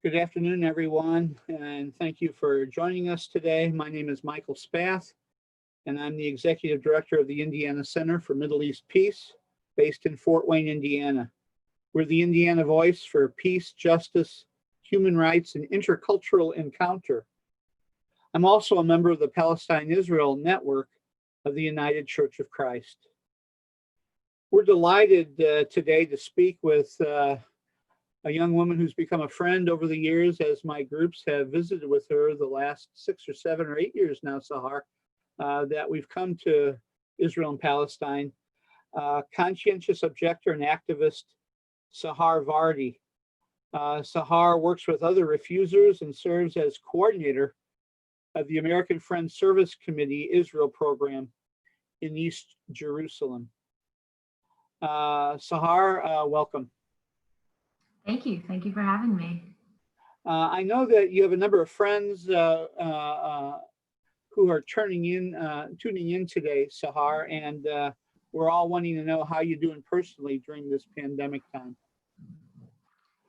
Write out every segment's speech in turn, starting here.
Good afternoon, everyone, and thank you for joining us today. My name is Michael Spath, and I'm the Executive Director of the Indiana Center for Middle East Peace, based in Fort Wayne, Indiana. We're the Indiana voice for peace, justice, human rights, and intercultural encounter. I'm also a member of the Palestine-Israel Network of the United Church of Christ. We're delighted today to speak with a young woman who's become a friend over the years as my groups have visited with her the last 6 or 7 or 8 years now, Sahar, that we've come to Israel and Palestine. Conscientious objector and activist Sahar Vardi. Sahar works with other refusers and serves as coordinator of the American Friends Service Committee Israel program in East Jerusalem. Sahar, welcome. Thank you. Thank you for having me. I know that you have a number of friends who are tuning in today, Sahar, and we're all wanting to know how you're doing personally during this pandemic time.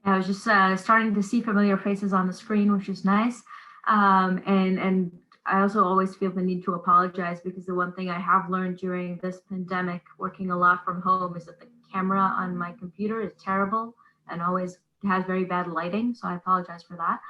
I was just starting to see familiar faces on the screen, which is nice. And I also always feel the need to apologize because the one thing I have learned during this pandemic, working a lot from home, is that the camera on my computer is terrible and always has very bad lighting. So I apologize for that.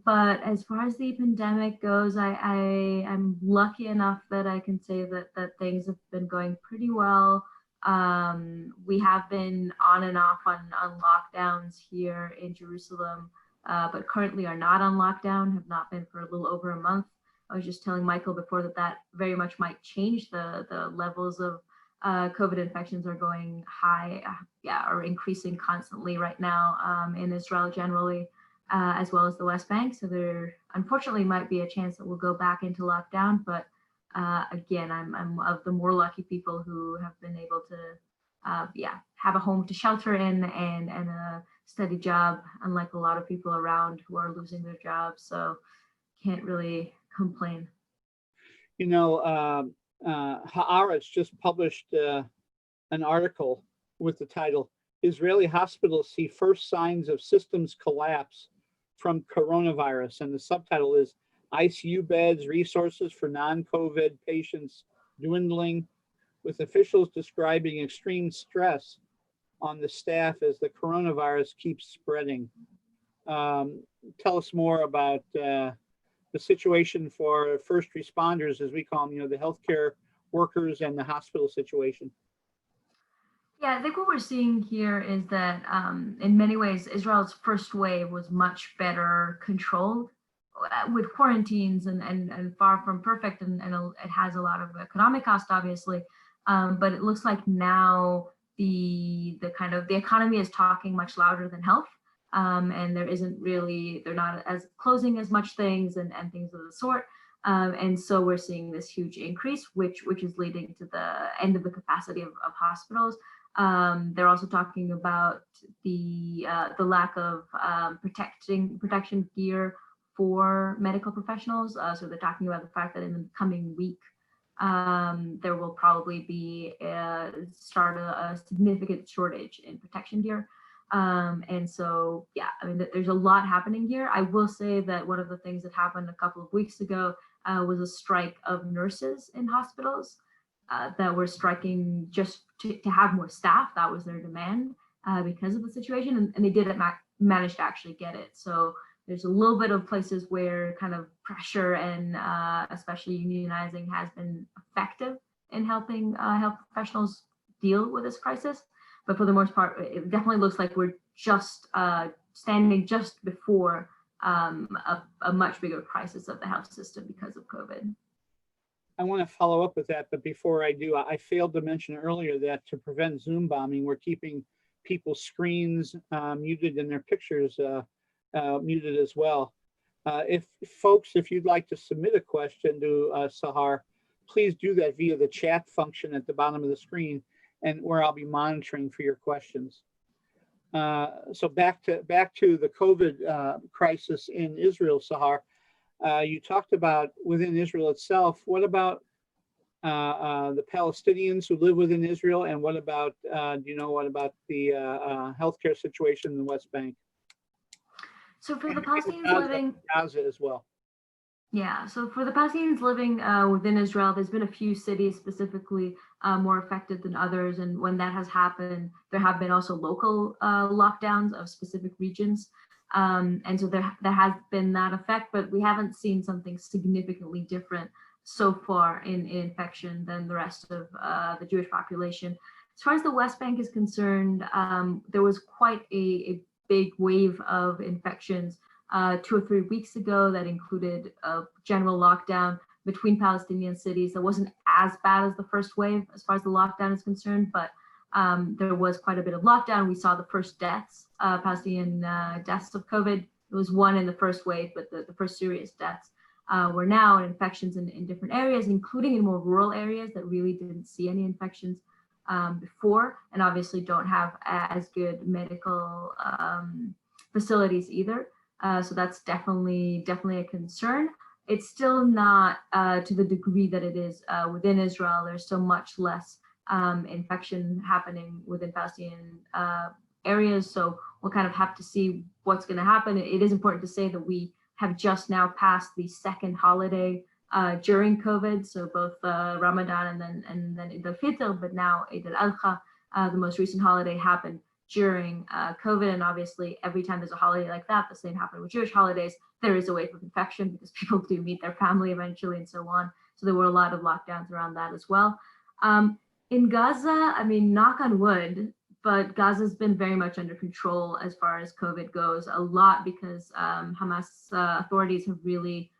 But as far as the pandemic goes, I'm lucky enough that I can say that things have been going pretty well. We have been on and off on lockdowns here in Jerusalem, but currently are not on lockdown, have not been for a little over a month. I was just telling Michael before that very much might change. The levels of COVID infections are going high, are increasing constantly right now in Israel generally, as well as the West Bank. So there unfortunately might be a chance that we'll go back into lockdown. But again, I'm of the more lucky people who have been able to, have a home to shelter in and a steady job, unlike a lot of people around who are losing their jobs. So can't really complain. You know, Haaretz just published an article with the title, Israeli Hospitals See First Signs of Systems Collapse from Coronavirus. And the subtitle is ICU Beds, Resources for Non-COVID Patients Dwindling, with officials describing extreme stress on the staff as the coronavirus keeps spreading. Tell us more about the situation for first responders, as we call them, the healthcare workers and the hospital situation. Yeah, I think what we're seeing here is that in many ways, Israel's first wave was much better controlled with quarantines and far from perfect. And it has a lot of economic cost, obviously. But it looks like now the economy is talking much louder than health. And they're not as closing as much things and things of the sort. And so we're seeing this huge increase, which is leading to the end of the capacity of hospitals. They're also talking about the lack of protection gear for medical professionals. So they're talking about the fact that in the coming week, there will probably be a significant shortage in protection gear. And so, there's a lot happening here. I will say that one of the things that happened a couple of weeks ago was a strike of nurses in hospitals that were striking just to have more staff. That was their demand because of the situation, and they didn't manage to actually get it. So there's a little bit of places where kind of pressure and especially unionizing has been effective in helping health professionals deal with this crisis. But for the most part, it definitely looks like we're just standing just before a much bigger crisis of the health system because of COVID. I want to follow up with that, but before I do, I failed to mention earlier that to prevent Zoom bombing, we're keeping people's screens muted and their pictures muted as well. If you'd like to submit a question to Sahar, please do that via the chat function at the bottom of the screen, and where I'll be monitoring for your questions. So back to the COVID crisis in Israel, Sahar. You talked about within Israel itself. What about the Palestinians who live within Israel, and what about the healthcare situation in the West Bank? So for the And in Palestinians living, Gaza as well. yeah, so for the Palestinians living within Israel, there's been a few cities specifically more affected than others. And when that has happened, there have been also local lockdowns of specific regions. And so there has been that effect, but we haven't seen something significantly different so far in infection than the rest of the Jewish population. As far as the West Bank is concerned, there was quite a big wave of infections 2 or 3 weeks ago that included a general lockdown between Palestinian cities. That wasn't as bad as the first wave as far as the lockdown is concerned, but there was quite a bit of lockdown. We saw the first deaths, Palestinian deaths of COVID. It was one in the first wave, but the first serious deaths were now infections in different areas, including in more rural areas that really didn't see any infections before, and obviously don't have as good medical facilities either. So that's definitely a concern. It's still not to the degree that it is within Israel. There's still much less infection happening within Palestinian areas. So we'll kind of have to see what's going to happen. It is important to say that we have just now passed the second holiday during COVID. So both Ramadan and then Eid al-Fitr, but now Eid al-Adha, the most recent holiday, happened during COVID. And obviously every time there's a holiday like that, the same happened with Jewish holidays, there is a wave of infection because people do meet their family eventually and so on. So there were a lot of lockdowns around that as well. In Gaza, I mean, knock on wood, but Gaza's been very much under control as far as COVID goes, a lot because Hamas authorities have really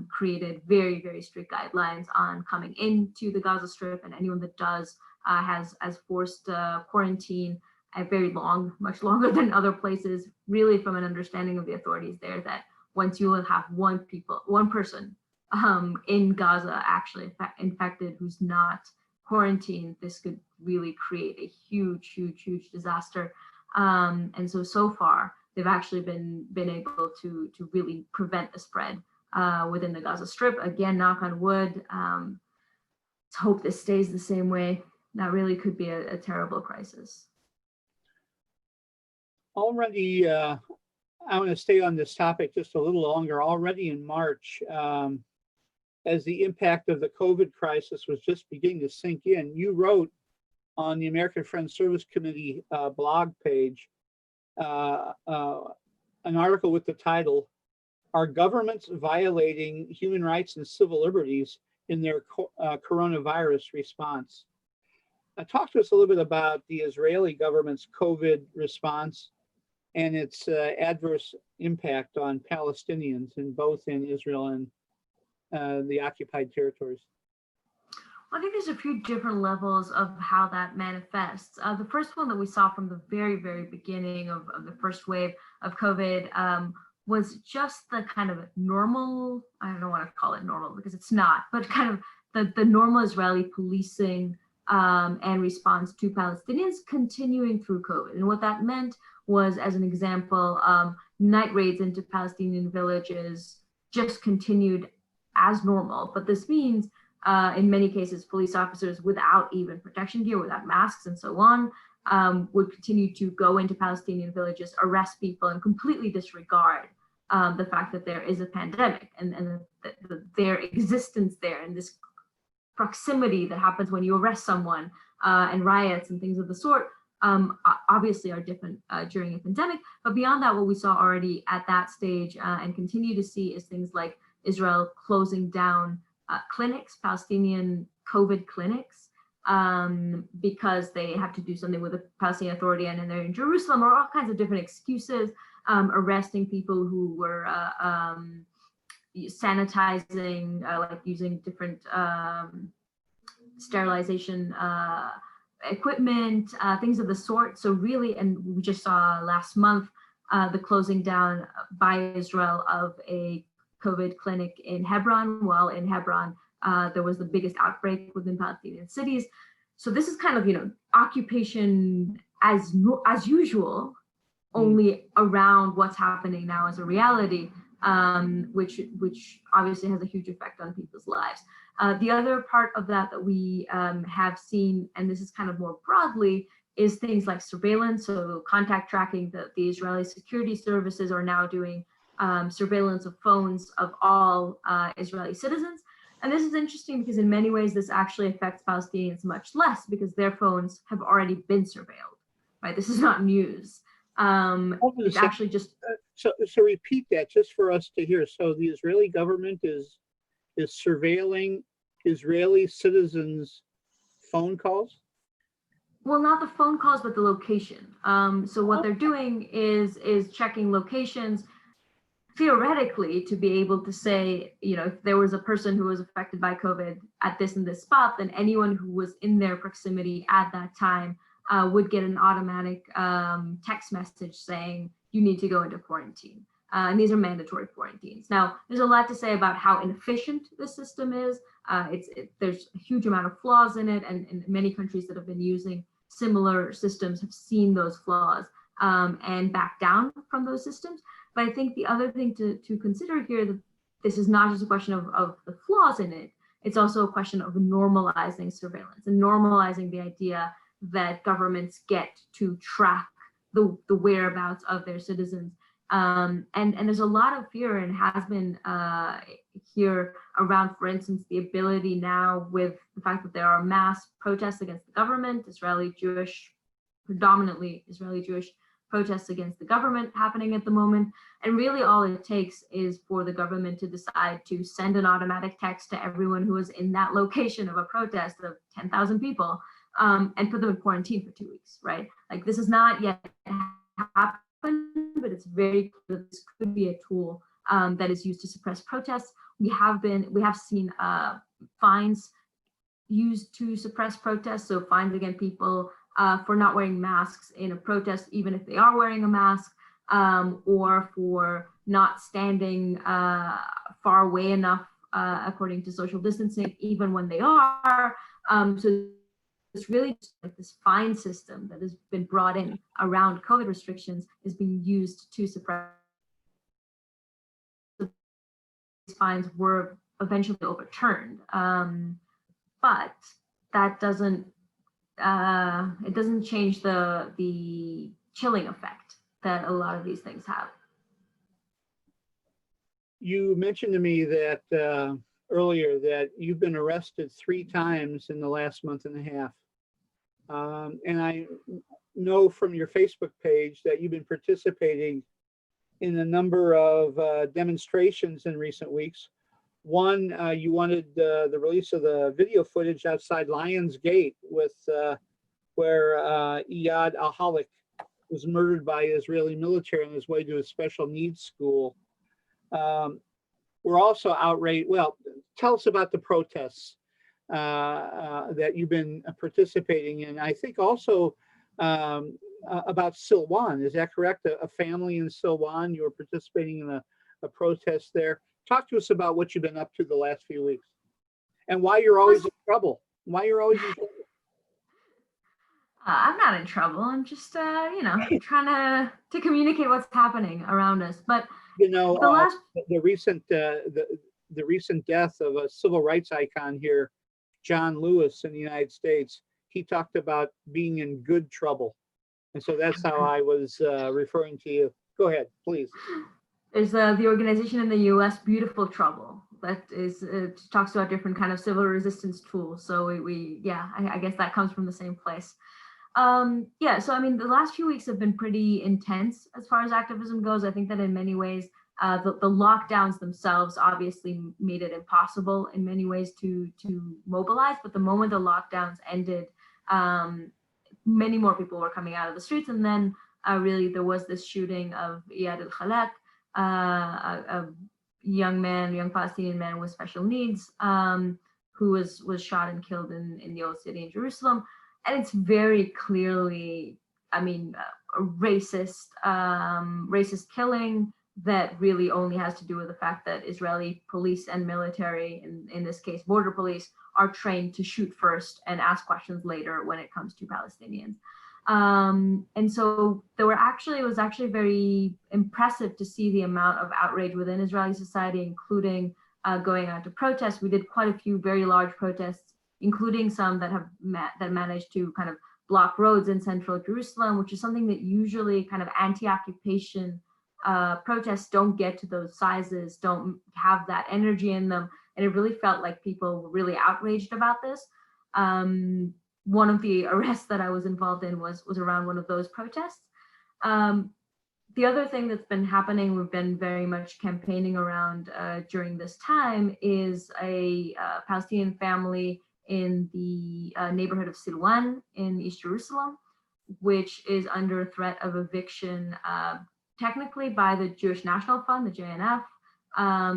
created very, very strict guidelines on coming into the Gaza Strip, and anyone that does has forced quarantine very long, much longer than other places, really from an understanding of the authorities there that once you will have one person in Gaza actually infected who's not quarantined, this could really create a huge disaster. And so far, they've actually been able to really prevent the spread within the Gaza Strip. Again, knock on wood. Let's hope this stays the same way. That really could be a terrible crisis. Already, I want to stay on this topic just a little longer. Already in March, as the impact of the COVID crisis was just beginning to sink in, you wrote on the American Friends Service Committee blog page an article with the title, "Are Governments Violating Human Rights and Civil Liberties in Their Coronavirus Response?" Talk to us a little bit about the Israeli government's COVID response and its adverse impact on Palestinians in both in Israel and the occupied territories. Well, I think there's a few different levels of how that manifests. The first one that we saw from the very, very beginning of the first wave of COVID was just the kind of normal, I don't want to call it normal because it's not, but kind of the normal Israeli policing and response to Palestinians continuing through COVID. And what that meant was, as an example, night raids into Palestinian villages just continued as normal. But this means, in many cases, police officers without even protection gear, without masks and so on, would continue to go into Palestinian villages, arrest people, and completely disregard the fact that there is a pandemic and their existence there, and this proximity that happens when you arrest someone and riots and things of the sort obviously are different during a pandemic. But beyond that, what we saw already at that stage and continue to see is things like Israel closing down clinics, Palestinian COVID clinics, because they have to do something with the Palestinian Authority and they're in Jerusalem, or all kinds of different excuses, arresting people who were sanitizing, like using different sterilization equipment, things of the sort. So really, and we just saw last month the closing down by Israel of a COVID clinic in Hebron, while in Hebron there was the biggest outbreak within Palestinian cities. So this is kind of, occupation as usual, only around what's happening now as a reality, which obviously has a huge effect on people's lives. The other part of that we have seen, and this is kind of more broadly, is things like surveillance, so contact tracking. The Israeli security services are now doing surveillance of phones of all Israeli citizens. And this is interesting because in many ways, this actually affects Palestinians much less because their phones have already been surveilled, right? This is not news. It's actually just... So repeat that just for us to hear. So the Israeli government is surveilling Israeli citizens' phone calls? Well, not the phone calls, but the location. So what they're doing is checking locations theoretically to be able to say, if there was a person who was affected by COVID at this and this spot, then anyone who was in their proximity at that time would get an automatic text message saying you need to go into quarantine. And these are mandatory quarantines. Now, there's a lot to say about how inefficient the system is. There's a huge amount of flaws in it, and many countries that have been using similar systems have seen those flaws and backed down from those systems. But I think the other thing to consider here, that this is not just a question of the flaws in it, it's also a question of normalizing surveillance and normalizing the idea that governments get to track the whereabouts of their citizens. And there's a lot of fear, and has been here around, for instance, the ability now with the fact that there are mass protests against the government, predominantly Israeli Jewish protests against the government happening at the moment. And really all it takes is for the government to decide to send an automatic text to everyone who is in that location of a protest of 10,000 people and put them in quarantine for 2 weeks, right? Like, this has not yet happened, but it's very clear that this could be a tool that is used to suppress protests. We have seen fines used to suppress protests. So fines against people for not wearing masks in a protest, even if they are wearing a mask, or for not standing far away enough according to social distancing, even when they are. So it's really just like this fine system that has been brought in around COVID restrictions is being used to suppress. These fines were eventually overturned, but that doesn't change the chilling effect that a lot of these things have. You mentioned to me that earlier that you've been arrested 3 times in the last month and a half. And I know from your Facebook page that you've been participating in a number of demonstrations in recent weeks. One, you wanted the release of the video footage outside Lions Gate with where Iyad al-Halik was murdered by Israeli military on his way to a special needs school. We're also outraged. Well, tell us about the protests that you've been participating in. I think also about Silwan. Is that correct? A family in Silwan, you were participating in a protest there. Talk to us about what you've been up to the last few weeks and why you're always in trouble. Why you're always in trouble. I'm not in trouble. I'm just, trying to communicate what's happening around us. But the recent death of a civil rights icon here, John Lewis in the United States, he talked about being in good trouble. And so that's how I was referring to you. Go ahead, please. There's the organization in the U.S., Beautiful Trouble, that talks about different kind of civil resistance tools. So I guess that comes from the same place. So I mean, the last few weeks have been pretty intense as far as activism goes. I think that in many ways, the lockdowns themselves obviously made it impossible in many ways to mobilize. But the moment the lockdowns ended, many more people were coming out of the streets. And then really there was this shooting of Iyad al-Khalak, a young Palestinian man with special needs, who was shot and killed in the old city in Jerusalem. And it's very clearly, a racist killing that really only has to do with the fact that Israeli police and military, in this case border police, are trained to shoot first and ask questions later when it comes to Palestinians. And so it was actually very impressive to see the amount of outrage within Israeli society, including going out to protests. We did quite a few very large protests, including some that managed to kind of block roads in central Jerusalem, which is something that usually kind of anti-occupation protests don't get to those sizes, don't have that energy in them. And it really felt like people were really outraged about this. One of the arrests that I was involved in was around one of those protests. The other thing that's been happening, we've been very much campaigning around during this time, is a Palestinian family in the neighborhood of Silwan in East Jerusalem, which is under threat of eviction, technically by the Jewish National Fund, the JNF,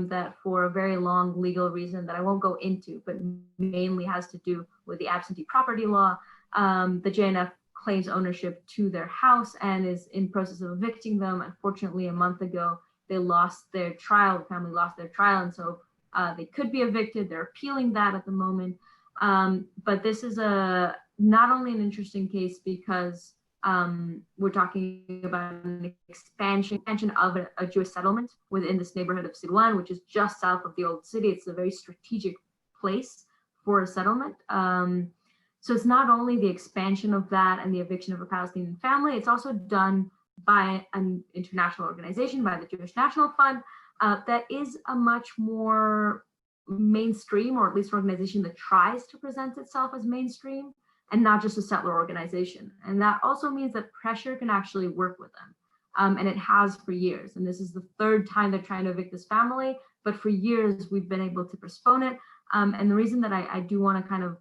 that for a very long legal reason that I won't go into, but mainly has to do with the absentee property law. The JNF claims ownership to their house and is in process of evicting them. Unfortunately, a month ago, they lost their trial, the family lost their trial, and so they could be evicted. They're appealing that at the moment. But this is not only an interesting case because we're talking about an expansion of a Jewish settlement within this neighborhood of Silwan, which is just south of the old city. It's a very strategic place for a settlement. So it's not only the expansion of that and the eviction of a Palestinian family, it's also done by an international organization, by the Jewish National Fund, that is a much more mainstream, or at least an organization that tries to present itself as mainstream and not just a settler organization. And that also means that pressure can actually work with them. And it has for years. And this is the third time they're trying to evict this family, but for years we've been able to postpone it. And the reason that I do want to kind of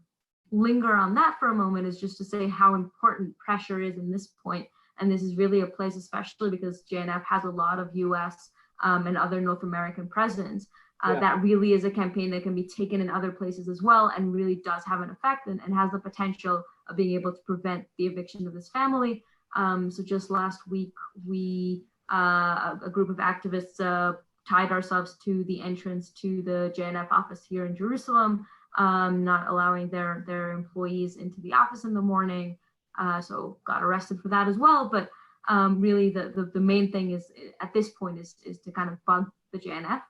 linger on that for a moment is just to say how important pressure is in this point. And this is really a place, especially because JNF has a lot of US and other North American presence. That really is a campaign that can be taken in other places as well and really does have an effect and has the potential of being able to prevent the eviction of this family. So just last week, we, a group of activists tied ourselves to the entrance to the JNF office here in Jerusalem, not allowing their employees into the office in the morning. So got arrested for that as well. But really the main thing is at this point is to kind of bug the JNF.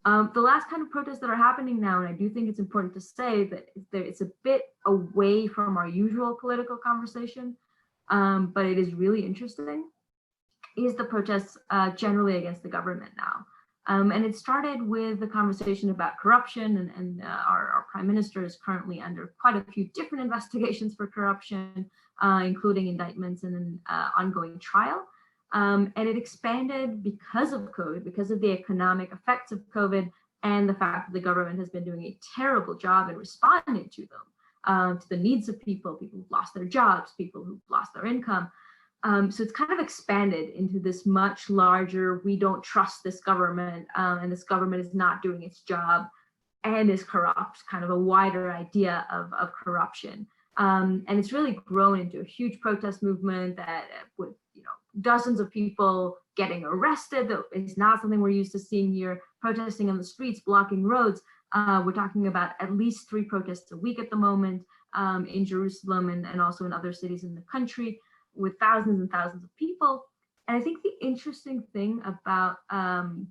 The last kind of protests that are happening now, and I do think it's important to say that it's a bit away from our usual political conversation, but it is really interesting, is the protests generally against the government now. And it started with the conversation about corruption, and our prime minister is currently under quite a few different investigations for corruption, including indictments and an ongoing trial. And it expanded because of COVID, because of the economic effects of COVID, and the fact that the government has been doing a terrible job in responding to them, to the needs of people who've lost their jobs, people who've lost their income. So it's kind of expanded into this much larger, we don't trust this government, and this government is not doing its job and is corrupt, kind of a wider idea of corruption. And it's really grown into a huge protest movement that with dozens of people getting arrested. That is not something we're used to seeing here, protesting on the streets, blocking roads. We're talking about at least 3 protests a week at the moment in Jerusalem and also in other cities in the country, with thousands and thousands of people. And I think the interesting thing about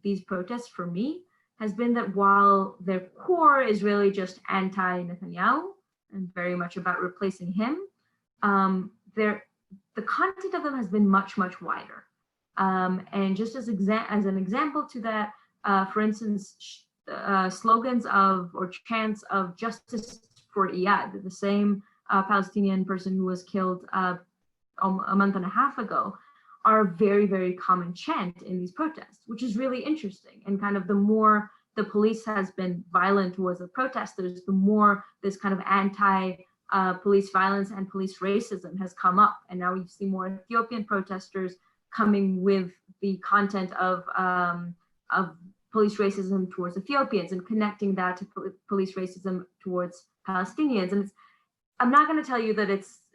these protests for me has been that while their core is really just anti-Netanyahu and very much about replacing him, the content of them has been much, much wider. And just as an example to that, for instance, slogans of or chants of justice for Iyad, the same Palestinian person who was killed a month and a half ago, are a very, very common chant in these protests, which is really interesting. And kind of the more the police has been violent towards the protesters, the more this kind of anti-police violence and police racism has come up. And now we see more Ethiopian protesters coming with the content of police racism towards Ethiopians and connecting that to police racism towards Palestinians. And I'm not going to tell you that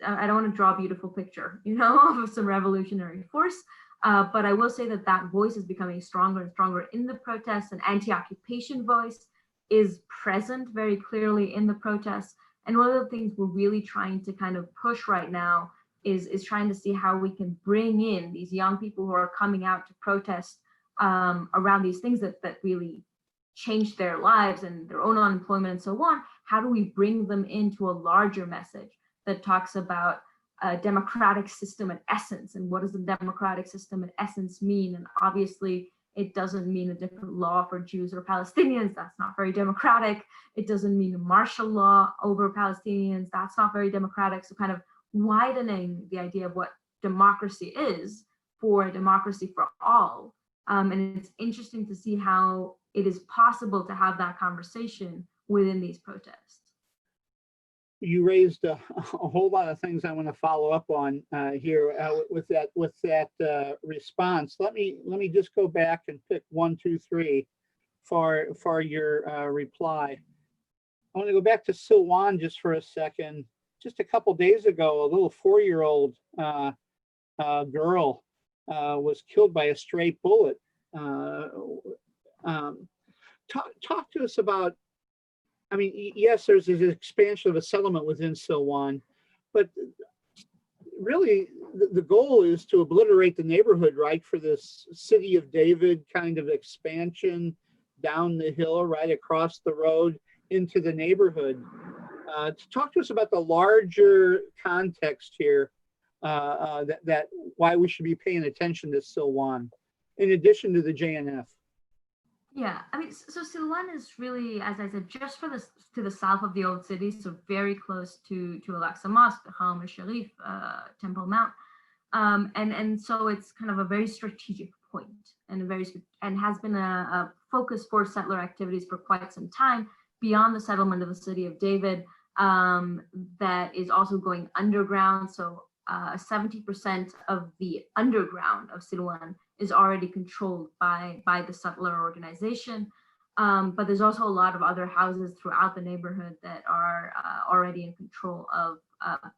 I don't want to draw a beautiful picture, of some revolutionary force, but I will say that that voice is becoming stronger and stronger in the protests. An anti-occupation voice is present very clearly in the protests. And one of the things we're really trying to kind of push right now is trying to see how we can bring in these young people who are coming out to protest around these things that really change their lives and their own unemployment and so on. How do we bring them into a larger message that talks about a democratic system in essence, and what does the democratic system in essence mean? And obviously, it doesn't mean a different law for Jews or Palestinians. That's not very democratic. It doesn't mean a martial law over Palestinians. That's not very democratic. So kind of widening the idea of what democracy is for a democracy for all. And it's interesting to see how it is possible to have that conversation within these protests. You raised a whole lot of things I want to follow up on here with that response. Let me just go back and pick 1, 2, 3 for your reply. I want to go back to Silwan just for a second. Just a couple days ago, a little 4-year-old girl was killed by a stray bullet. Talk to us about. I mean, yes, there's an expansion of a settlement within Silwan, but really the goal is to obliterate the neighborhood, right, for this city of David kind of expansion down the hill, right across the road into the neighborhood. To talk to us about the larger context here, that why we should be paying attention to Silwan, in addition to the JNF. Yeah, I mean, so Silwan is really, as I said, just to the south of the old city, so very close to Al-Aqsa Mosque, the Haram al-Sharif, Temple Mount, and so it's kind of a very strategic point, and has been a focus for settler activities for quite some time beyond the settlement of the city of David. That is also going underground. So 70% of the underground of Silwan is already controlled by the settler organization. But there's also a lot of other houses throughout the neighborhood that are already in control of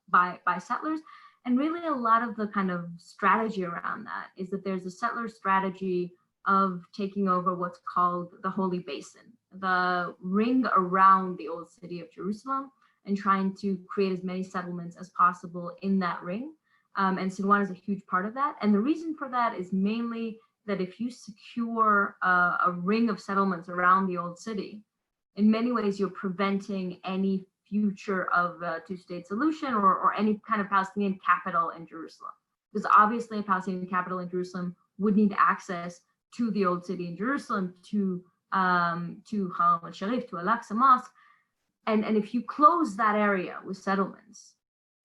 by settlers. And really a lot of the kind of strategy around that is that there's a settler strategy of taking over what's called the Holy Basin, the ring around the old city of Jerusalem, and trying to create as many settlements as possible in that ring. And Silwan is a huge part of that. And the reason for that is mainly that if you secure a ring of settlements around the old city, in many ways, you're preventing any future of a two-state solution or any kind of Palestinian capital in Jerusalem. Because obviously a Palestinian capital in Jerusalem would need access to the old city in Jerusalem, to Haram al-Sharif, to Al-Aqsa Mosque. And if you close that area with settlements,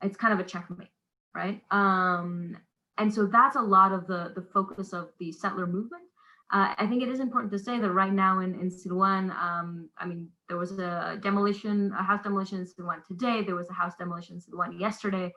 it's kind of a checkmate, right? And so that's a lot of the focus of the settler movement. I think it is important to say that right now in Silwan, I mean, there was a house demolition in Silwan today. There was a house demolition in Silwan yesterday.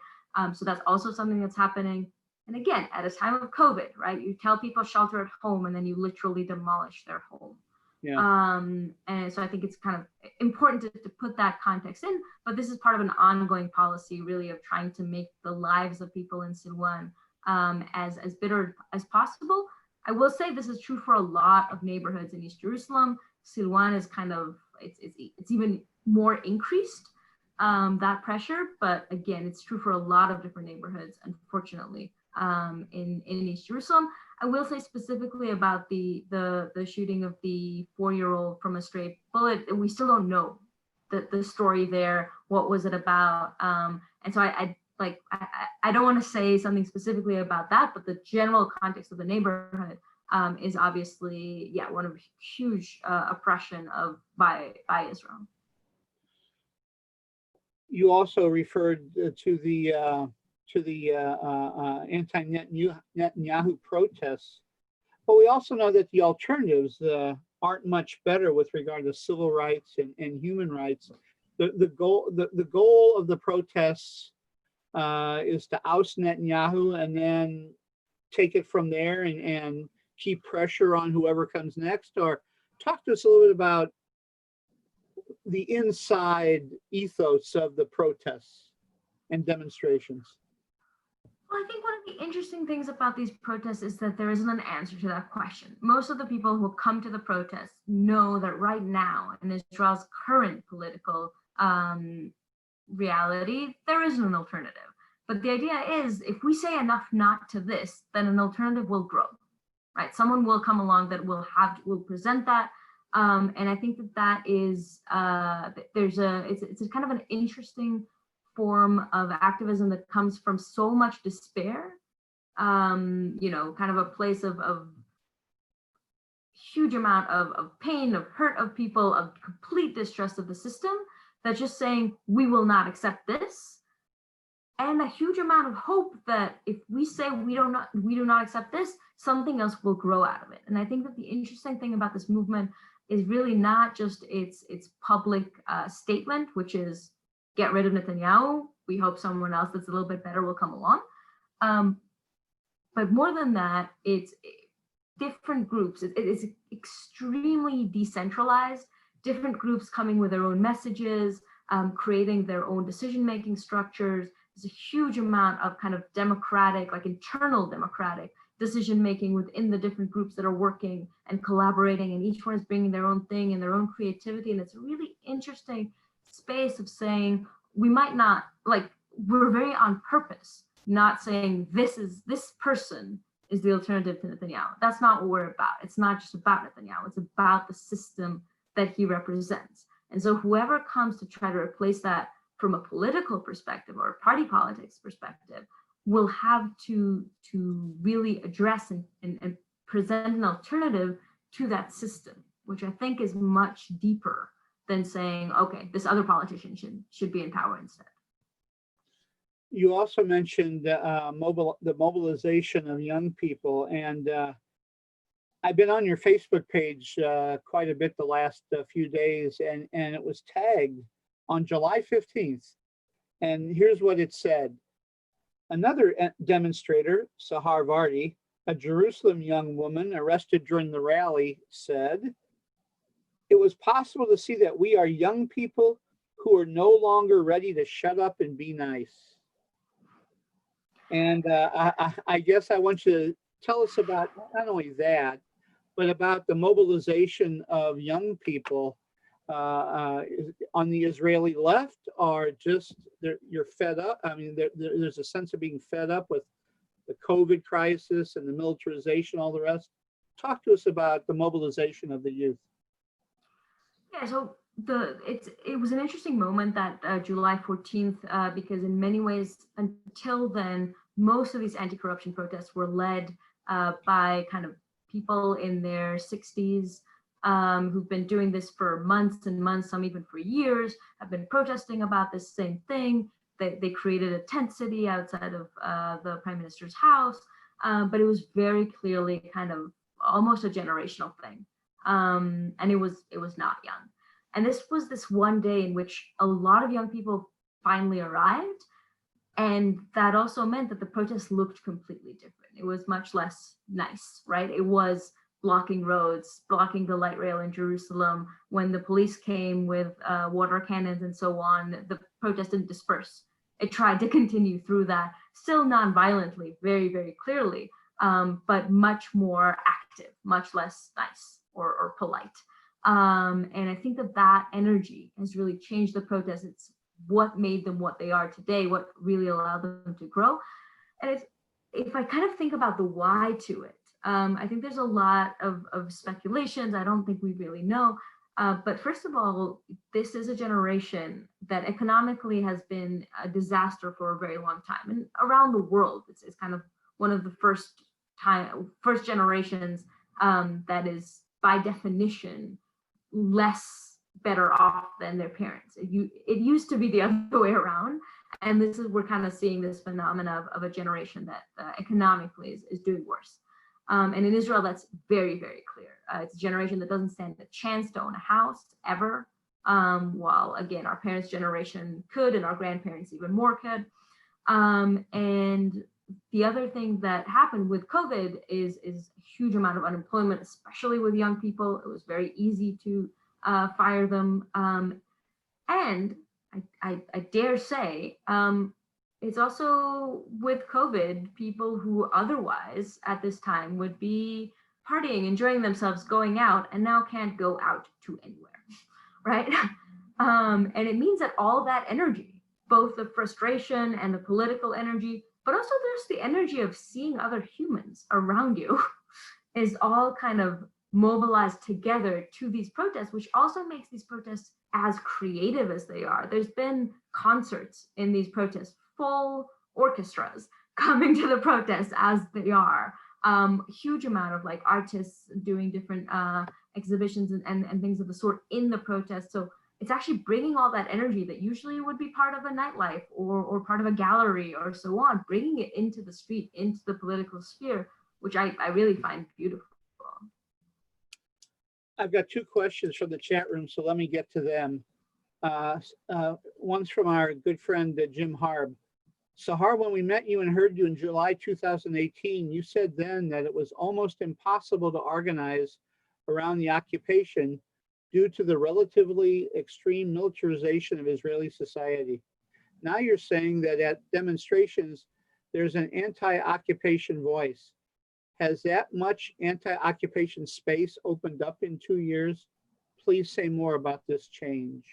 So that's also something that's happening. And again, at a time of COVID, right? You tell people shelter at home and then you literally demolish their home. Yeah. And so I think it's kind of important to put that context in, but this is part of an ongoing policy really of trying to make the lives of people in Silwan as bitter as possible. I will say this is true for a lot of neighborhoods in East Jerusalem. Silwan is kind of, it's even more increased, that pressure, but again, it's true for a lot of different neighborhoods, unfortunately, in East Jerusalem. I will say specifically about the shooting of the 4-year-old from a stray bullet. We still don't know the story there. What was it about? And so I don't want to say something specifically about that, but the general context of the neighborhood is obviously, yeah, one of huge oppression by Israel. You also referred to the anti-Netanyahu protests, but we also know that the alternatives aren't much better with regard to civil rights and human rights. The goal of the protests is to oust Netanyahu and then take it from there and keep pressure on whoever comes next. Or talk to us a little bit about the inside ethos of the protests and demonstrations. Well, I think one of the interesting things about these protests is that there isn't an answer to that question. Most of the people who come to the protests know that right now in Israel's current political reality, there isn't an alternative. But the idea is if we say enough not to this, then an alternative will grow, right? Someone will come along that will present that. And I think that is, it's kind of an interesting form of activism that comes from so much despair, kind of a place of huge amount of pain, of hurt of people, of complete distrust of the system, that's just saying, we will not accept this. And a huge amount of hope that if we say we do not accept this, something else will grow out of it. And I think that the interesting thing about this movement is really not just its public statement, which is get rid of Netanyahu. We hope someone else that's a little bit better will come along. But more than that, it's different groups. It is extremely decentralized, different groups coming with their own messages, creating their own decision-making structures. There's a huge amount of kind of democratic, like internal democratic decision-making within the different groups that are working and collaborating, and each one is bringing their own thing and their own creativity. And it's a really interesting space of saying, we might not, like, we're very on purpose, not saying this person is the alternative to Netanyahu. That's not what we're about. It's not just about Netanyahu. It's about the system that he represents. And so whoever comes to try to replace that from a political perspective or a party politics perspective will have to really address and present an alternative to that system, which I think is much deeper than saying, okay, this other politician should be in power instead. You also mentioned the mobilization of young people, and I've been on your Facebook page quite a bit the last few days, and it was tagged on July 15th. And here's what it said. Another demonstrator, Sahar Vardi, a Jerusalem young woman arrested during the rally, said, "It was possible to see that we are young people who are no longer ready to shut up and be nice." And I guess I want you to tell us about not only that, but about the mobilization of young people on the Israeli left, or just you're fed up. I mean, there's a sense of being fed up with the COVID crisis and the militarization, all the rest. Talk to us about the mobilization of the youth. Yeah, so it was an interesting moment, that July 14th, because in many ways, until then, most of these anti-corruption protests were led by kind of people in their 60s, who've been doing this for months and months, some even for years, have been protesting about this same thing. They created a tent city outside of the Prime Minister's house, but it was very clearly kind of almost a generational thing, and it was not young. And this was this one day in which a lot of young people finally arrived, and that also meant that the protest looked completely different. It was much less nice, right? It was blocking roads, blocking the light rail in Jerusalem. When the police came with water cannons and so on, the protest didn't disperse. It tried to continue through that, still non-violently, very, very clearly, but much more active, much less nice or polite. And I think that energy has really changed the protest. It's what made them what they are today, what really allowed them to grow. And if I kind of think about the why to it, I think there's a lot of speculations. I don't think we really know. But first of all, this is a generation that economically has been a disaster for a very long time. And around the world, it's kind of one of the first generations that is, by definition, better off than their parents. It used to be the other way around. And we're kind of seeing this phenomena of a generation that economically is doing worse. And in Israel, that's very, very clear. It's a generation that doesn't stand a chance to own a house ever, while again, our parents' generation could, and our grandparents even more could. And the other thing that happened with COVID is a huge amount of unemployment, especially with young people. It was very easy to fire them. And I dare say, it's also with COVID, people who otherwise at this time would be partying, enjoying themselves, going out, and now can't go out to anywhere, right? And it means that all that energy, both the frustration and the political energy, but also there's the energy of seeing other humans around you, is all kind of mobilize together to these protests, which also makes these protests as creative as they are. There's been concerts in these protests, full orchestras coming to the protests as they are. Huge amount of like artists doing different exhibitions and things of the sort in the protest. So it's actually bringing all that energy that usually would be part of a nightlife or part of a gallery or so on, bringing it into the street, into the political sphere, which I really find beautiful. I've got two questions from the chat room, so let me get to them. One's from our good friend, Jim Harb. Sahar, when we met you and heard you in July 2018, you said then that it was almost impossible to organize around the occupation due to the relatively extreme militarization of Israeli society. Now you're saying that at demonstrations, there's an anti-occupation voice. Has that much anti-occupation space opened up in 2 years? Please say more about this change.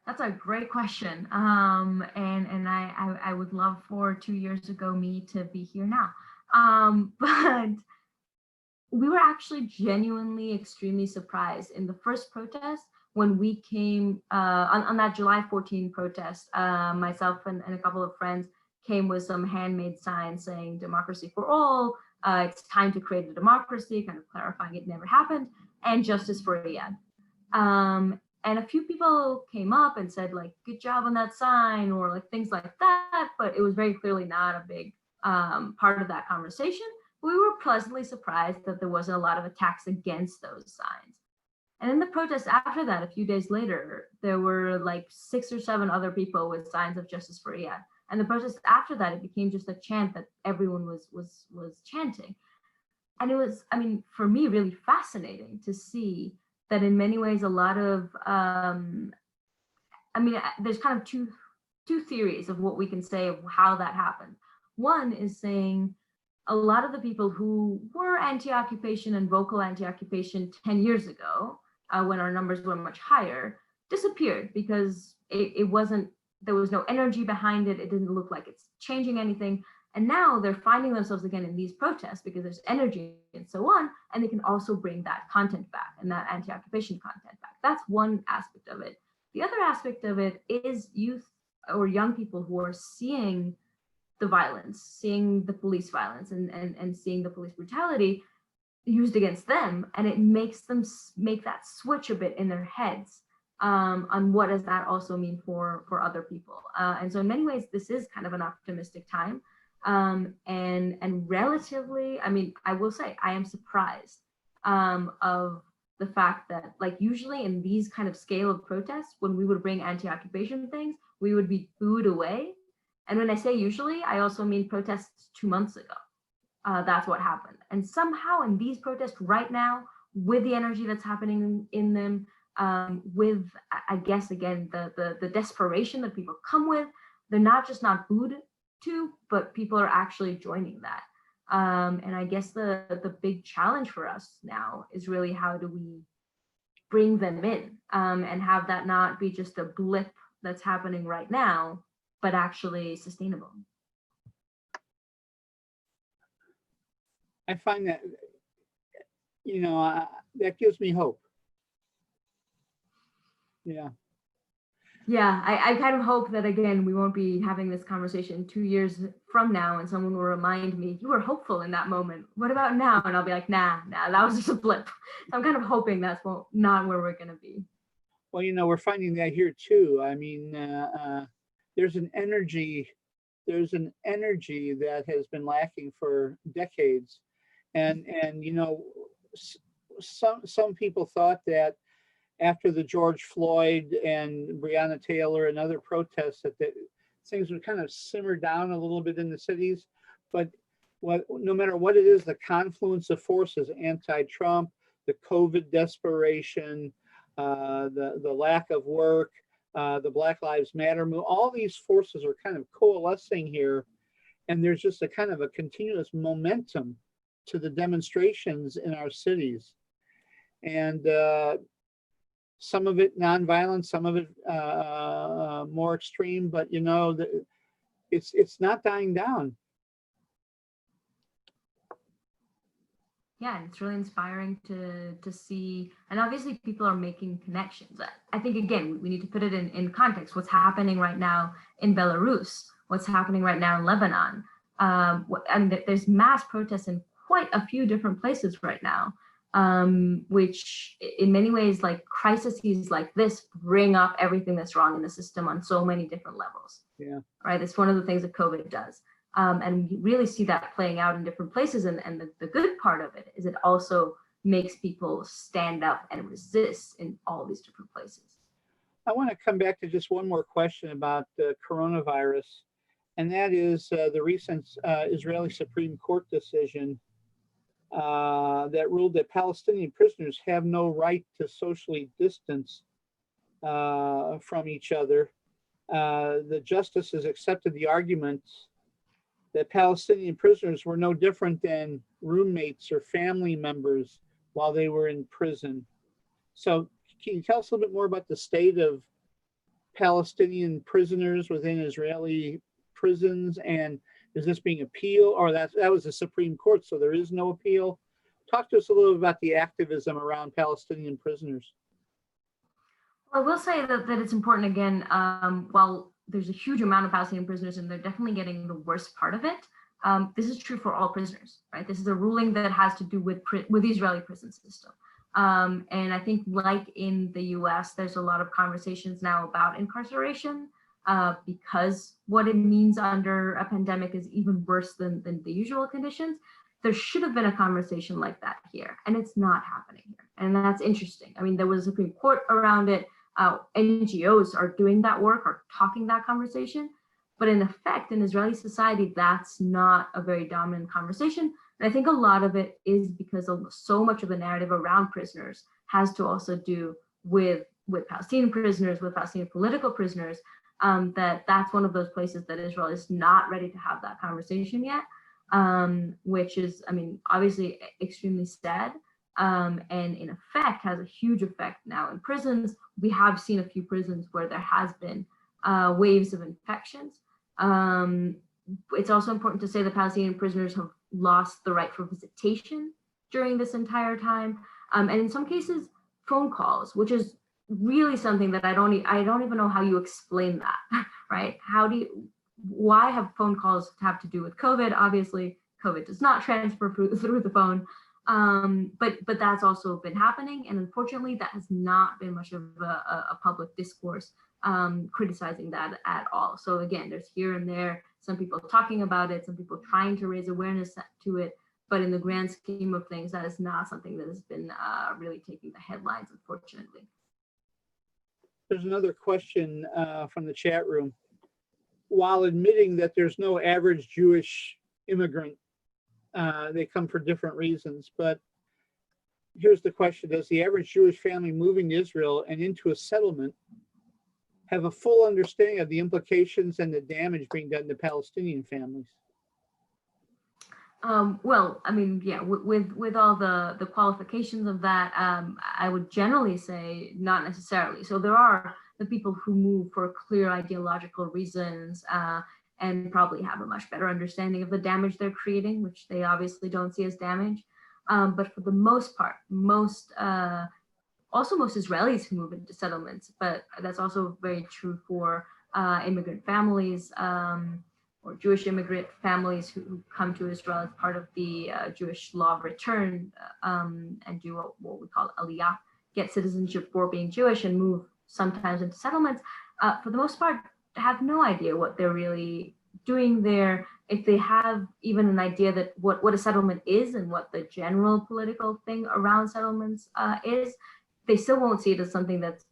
That's a great question. And I would love for 2 years ago me to be here now. But we were actually genuinely extremely surprised in the first protest when we came on that July 14 protest. Myself and a couple of friends came with some handmade signs saying democracy for all, it's time to create a democracy, kind of clarifying it never happened, and justice for Riyadh. And a few people came up and said like, good job on that sign, or like things like that, but it was very clearly not a big part of that conversation. We were pleasantly surprised that there wasn't a lot of attacks against those signs. And in the protest after that, a few days later, there were like 6 or 7 other people with signs of justice for Riyadh. And the protest after that, it became just a chant that everyone was chanting. And it was, I mean, for me, really fascinating to see that in many ways, a lot of, there's kind of two theories of what we can say of how that happened. One is saying a lot of the people who were anti-occupation and vocal anti-occupation 10 years ago, when our numbers were much higher, disappeared because it wasn't, there was no energy behind it. It didn't look like it's changing anything. And now they're finding themselves again in these protests because there's energy and so on, and they can also bring that content back and that anti-occupation content back. That's one aspect of it. The other aspect of it is youth or young people who are seeing the violence, seeing the police violence and seeing the police brutality used against them, and it makes them make that switch a bit in their heads on what does that also mean for other people. And so in many ways, this is kind of an optimistic time. And relatively, I mean, I will say I am surprised of the fact that like usually in these kind of scale of protests, when we would bring anti-occupation things, we would be booed away. And when I say usually, I also mean protests 2 months ago. That's what happened. And somehow in these protests right now, with the energy that's happening in them, with, I guess, again, the desperation that people come with, they're not just not booed to, but people are actually joining that. And I guess the big challenge for us now is really how do we bring them in and have that not be just a blip that's happening right now, but actually sustainable. I find that, that gives me hope. Yeah. Yeah, I kind of hope that, again, we won't be having this conversation 2 years from now and someone will remind me, you were hopeful in that moment. What about now? And I'll be like, nah, that was just a blip. So I'm kind of hoping that's not where we're going to be. Well, we're finding that here too. I mean, there's an energy that has been lacking for decades. And some people thought that after the George Floyd and Breonna Taylor and other protests that things would kind of simmer down a little bit in the cities. But no matter what it is, the confluence of forces, anti-Trump, the COVID desperation, the lack of work, the Black Lives Matter move, all these forces are kind of coalescing here. And there's just a kind of a continuous momentum to the demonstrations in our cities. And some of it nonviolent, some of it more extreme, but it's not dying down. Yeah, and it's really inspiring to see. And obviously, people are making connections. I think again, we need to put it in context. What's happening right now in Belarus? What's happening right now in Lebanon? And there's mass protests in quite a few different places right now, which in many ways, like crises like this, bring up everything that's wrong in the system on so many different levels. Yeah. Right. It's one of the things that COVID does. And you really see that playing out in different places. And the good part of it is it also makes people stand up and resist in all these different places. I want to come back to just one more question about the coronavirus, and that is the recent Israeli Supreme Court decision that ruled that Palestinian prisoners have no right to socially distance from each other. The justices accepted the argument that Palestinian prisoners were no different than roommates or family members while they were in prison. So can you tell us a little bit more about the state of Palestinian prisoners within Israeli prisons? And is this being appealed? Or that was the Supreme Court, so there is no appeal? Talk to us a little bit about the activism around Palestinian prisoners. I will say that it's important again, while there's a huge amount of Palestinian prisoners and they're definitely getting the worst part of it, this is true for all prisoners, right? This is a ruling that has to do with the Israeli prison system. And I think like in the US, there's a lot of conversations now about incarceration because what it means under a pandemic is even worse than the usual conditions. There should have been a conversation like that here, and it's not happening here. And that's interesting. I mean, there was a Supreme Court around it. NGOs are doing that work, are talking that conversation. But in effect, in Israeli society, that's not a very dominant conversation. And I think a lot of it is because so much of the narrative around prisoners has to also do with Palestinian prisoners, with Palestinian political prisoners, that's one of those places that Israel is not ready to have that conversation yet, which is, I mean, obviously extremely sad. And in effect has a huge effect now in prisons. We have seen a few prisons where there has been waves of infections. It's also important to say that Palestinian prisoners have lost the right for visitation during this entire time. And in some cases, phone calls, which is really something that I don't even know how you explain that, right? Why have phone calls have to do with COVID? Obviously, COVID does not transfer through the phone. But that's also been happening, and unfortunately, that has not been much of a public discourse criticizing that at all. So again, there's here and there some people talking about it, some people trying to raise awareness to it, but in the grand scheme of things, that is not something that has been really taking the headlines, unfortunately. There's another question from the chat room. While admitting that there's no average Jewish immigrant, they come for different reasons, but here's the question. Does the average Jewish family moving to Israel and into a settlement have a full understanding of the implications and the damage being done to Palestinian families? Well, I mean, yeah, with all the qualifications of that, I would generally say not necessarily. So there are the people who move for clear ideological reasons, and probably have a much better understanding of the damage they're creating, which they obviously don't see as damage. But for the most part, most Israelis who move into settlements, but that's also very true for immigrant families or Jewish immigrant families who come to Israel as part of the Jewish law of return and do what we call aliyah, get citizenship for being Jewish and move sometimes into settlements. For the most part, have no idea what they're really doing there. If they have even an idea that what a settlement is and what the general political thing around settlements is, they still won't see it as something that's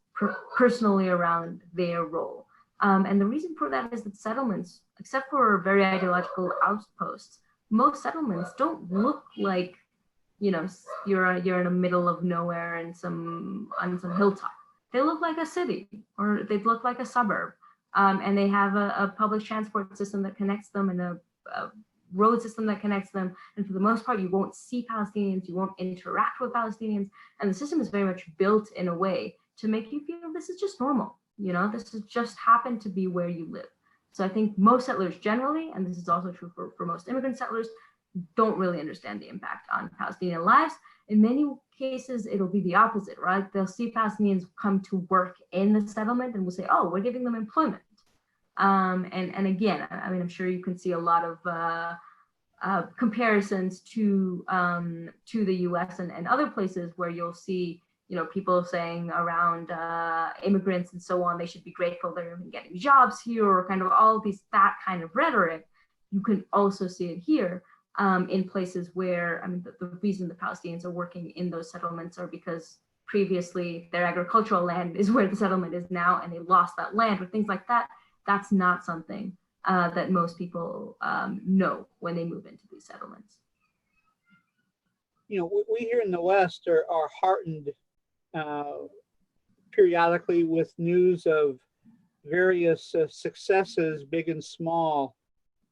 personally around their role. And the reason for that is that settlements, except for very ideological outposts, most settlements don't look like, you're in the middle of nowhere and on some hilltop. They look like a city, or they look like a suburb. And they have a public transport system that connects them and a road system that connects them. And for the most part, you won't see Palestinians, you won't interact with Palestinians. And the system is very much built in a way to make you feel this is just normal. This has just happened to be where you live. So I think most settlers generally, and this is also true for most immigrant settlers, don't really understand the impact on Palestinian lives. In many cases, it'll be the opposite, right? They'll see Palestinians come to work in the settlement and will say, oh, we're giving them employment. And again, I mean, I'm sure you can see a lot of comparisons to the U.S. and other places where you'll see, people saying around immigrants and so on, they should be grateful they're even getting jobs here, or kind of all these, that kind of rhetoric. You can also see it here in places where, I mean, the reason the Palestinians are working in those settlements are because previously their agricultural land is where the settlement is now, and they lost that land or things like that. That's not something that most people know when they move into these settlements. We here in the West are heartened periodically with news of various successes, big and small,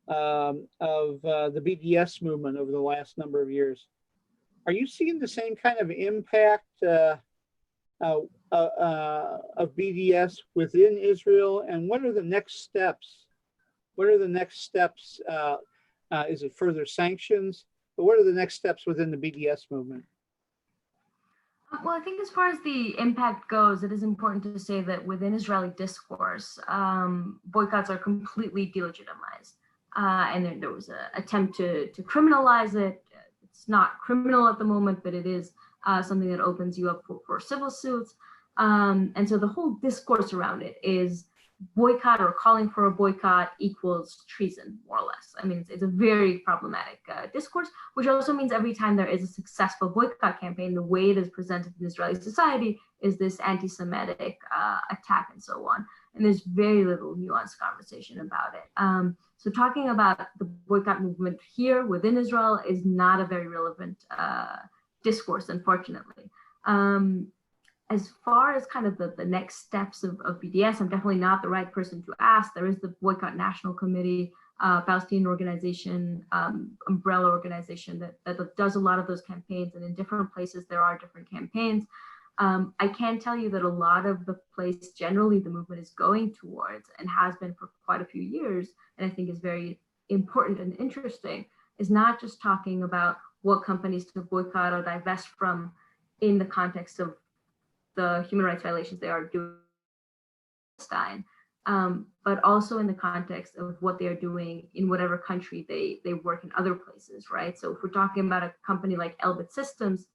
of the BDS movement over the last number of years. Are you seeing the same kind of impact of BDS within Israel, and what are the next steps? What are the next steps? Is it further sanctions? But what are the next steps within the BDS movement? Well, I think as far as the impact goes, it is important to say that within Israeli discourse, boycotts are completely delegitimized. And there was an attempt to criminalize it. It's not criminal at the moment, but it is something that opens you up for civil suits. And so the whole discourse around it is boycott or calling for a boycott equals treason, more or less. I mean, it's a very problematic discourse, which also means every time there is a successful boycott campaign, the way it is presented in Israeli society is this anti-Semitic attack and so on. And there's very little nuanced conversation about it. So talking about the boycott movement here within Israel is not a very relevant discourse, unfortunately. As far as kind of the next steps of BDS, I'm definitely not the right person to ask. There is the Boycott National Committee, Palestinian organization, umbrella organization that does a lot of those campaigns, and in different places there are different campaigns. I can tell you that a lot of the place generally the movement is going towards, and has been for quite a few years, and I think is very important and interesting, is not just talking about what companies to boycott or divest from in the context of the human rights violations they are doing in Palestine, but also in the context of what they are doing in whatever country they work in other places, right? So if we're talking about a company like Elbit Systems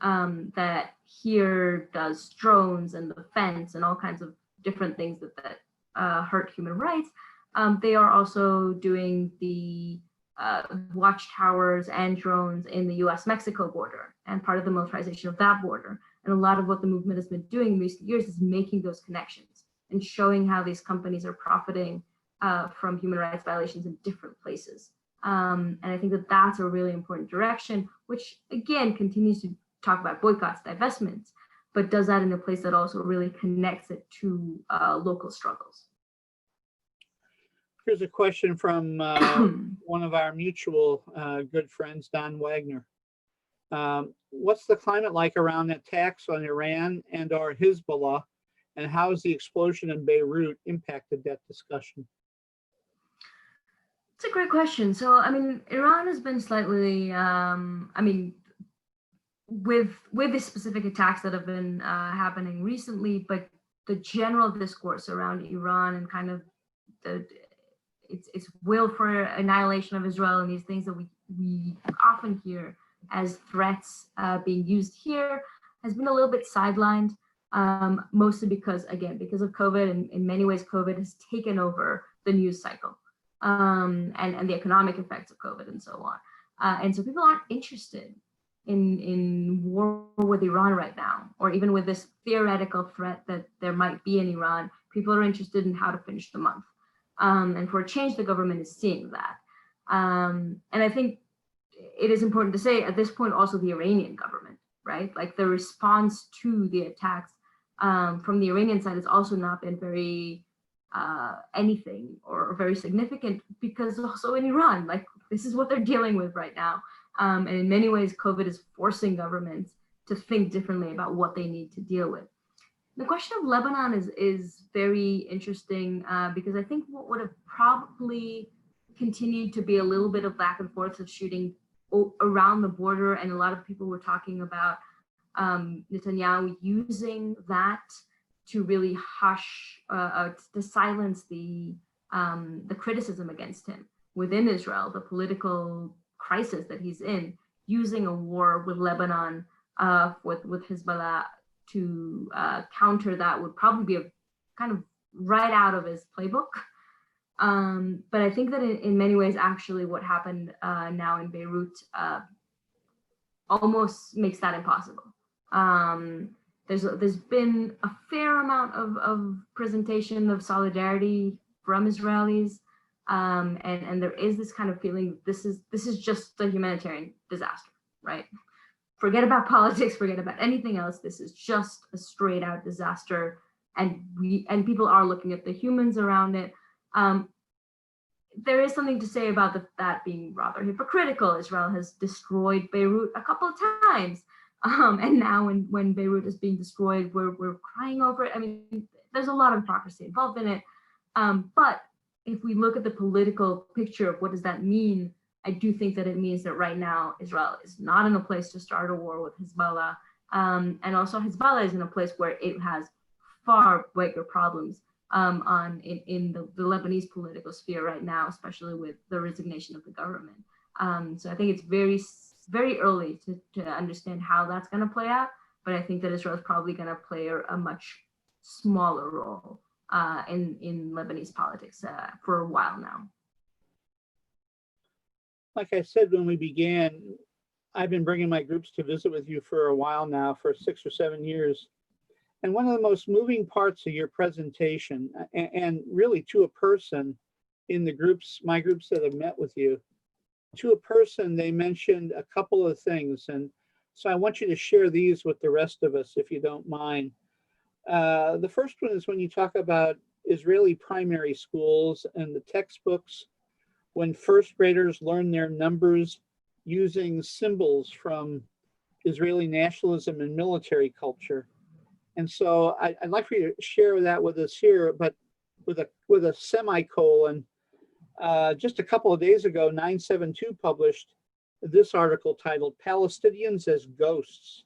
that here does drones and the fence and all kinds of different things that hurt human rights, they are also doing the watchtowers and drones in the US-Mexico border and part of the militarization of that border. And a lot of what the movement has been doing in recent years is making those connections and showing how these companies are profiting from human rights violations in different places. And I think that that's a really important direction, which again continues to talk about boycotts, divestments, but does that in a place that also really connects it to local struggles. Here's a question from one of our mutual good friends, Don Wagner. What's the climate like around attacks on Iran and or Hezbollah, and how has the explosion in Beirut impacted that discussion? It's a great question. So, I mean, Iran has been slightly, with the specific attacks that have been happening recently, but the general discourse around Iran and kind of its will for annihilation of Israel and these things that we often hear as threats being used here has been a little bit sidelined, mostly because of COVID, and in many ways COVID has taken over the news cycle and the economic effects of COVID and so on. And so people aren't interested in war with Iran right now, or even with this theoretical threat that there might be in Iran. People are interested in how to finish the month. And for a change, the government is seeing that. And I think it is important to say at this point also the Iranian government, right? Like the response to the attacks from the Iranian side has also not been very anything or very significant, because also in Iran, like this is what they're dealing with right now. And in many ways, COVID is forcing governments to think differently about what they need to deal with. The question of Lebanon is very interesting because I think what would have probably continued to be a little bit of back and forth of shooting around the border, and a lot of people were talking about Netanyahu using that to really hush, to silence the criticism against him within Israel, the political crisis that he's in, using a war with Lebanon, with Hezbollah to counter that would probably be a kind of right out of his playbook. But I think that in many ways, actually, what happened now in Beirut almost makes that impossible. There's been a fair amount of presentation of solidarity from Israelis, and there is this kind of feeling this is just a humanitarian disaster, right? Forget about politics, forget about anything else. This is just a straight out disaster, and people are looking at the humans around it. There is something to say about that being rather hypocritical. Israel has destroyed Beirut a couple of times. And now when Beirut is being destroyed, we're crying over it. I mean, there's a lot of hypocrisy involved in it. But if we look at the political picture of what does that mean, I do think that it means that right now Israel is not in a place to start a war with Hezbollah. And also Hezbollah is in a place where it has far bigger problems in the Lebanese political sphere right now, especially with the resignation of the government. So I think it's very, very early to understand how that's going to play out, but I think that Israel is probably going to play a much smaller role in Lebanese politics for a while now. Like I said when we began, I've been bringing my groups to visit with you for a while now, for 6 or 7 years. And one of the most moving parts of your presentation, and really to a person in the groups, my groups that have met with you, to a person, they mentioned a couple of things. And so I want you to share these with the rest of us, if you don't mind. The first one is when you talk about Israeli primary schools and the textbooks, when first graders learn their numbers using symbols from Israeli nationalism and military culture. And so I'd like for you to share that with us here, but with a semicolon. Just a couple of days ago, 972 published this article titled "Palestinians as Ghosts: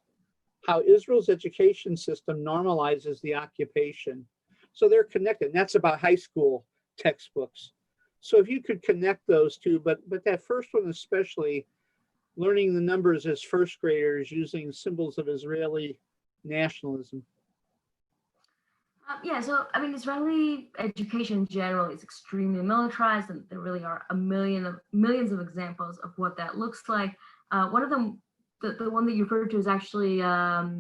How Israel's Education System Normalizes the Occupation." So they're connected, and that's about high school textbooks. So if you could connect those two, but that first one especially, learning the numbers as first graders using symbols of Israeli nationalism. Yeah, so I mean, Israeli education in general is extremely militarized, and there really are millions of examples of what that looks like. One of them, the one that you referred to, is actually a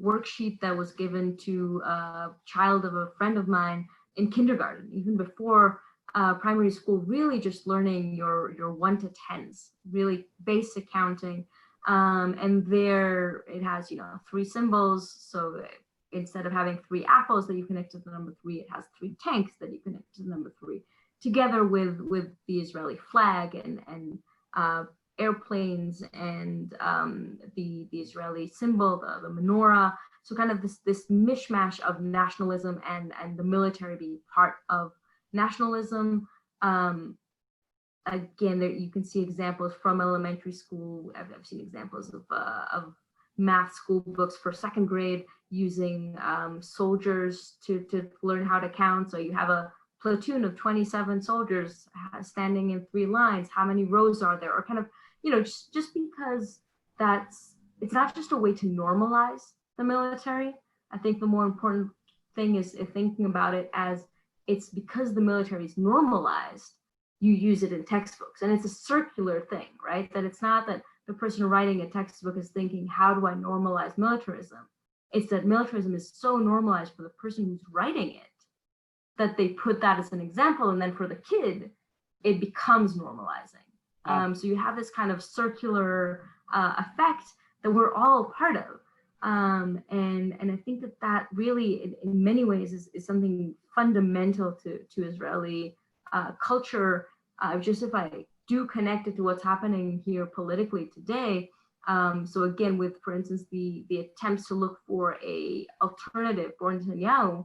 worksheet that was given to a child of a friend of mine in kindergarten, even before primary school, really just learning your 1 to 10s, really basic counting. And there it has, 3 symbols. So instead of having 3 apples that you connect to the number 3, it has 3 tanks that you connect to the number 3, together with the Israeli flag and airplanes and the Israeli symbol, the menorah. So kind of this mishmash of nationalism and the military being part of nationalism. Again, there you can see examples from elementary school. I've seen examples of math school books for 2nd grade using soldiers to learn how to count. So you have a platoon of 27 soldiers standing in 3 lines. How many rows are there? Or kind of, just because it's not just a way to normalize the military. I think the more important thing is thinking about it as it's because the military is normalized, you use it in textbooks. And it's a circular thing, right? That it's not that the person writing a textbook is thinking, how do I normalize militarism? It's that militarism is so normalized for the person who's writing it that they put that as an example. And then for the kid, it becomes normalizing. So you have this kind of circular effect that we're all part of. And I think that really, in many ways, is something fundamental to Israeli culture. Just if I do connect it to what's happening here politically today. So again, with, for instance, the attempts to look for a alternative for Netanyahu,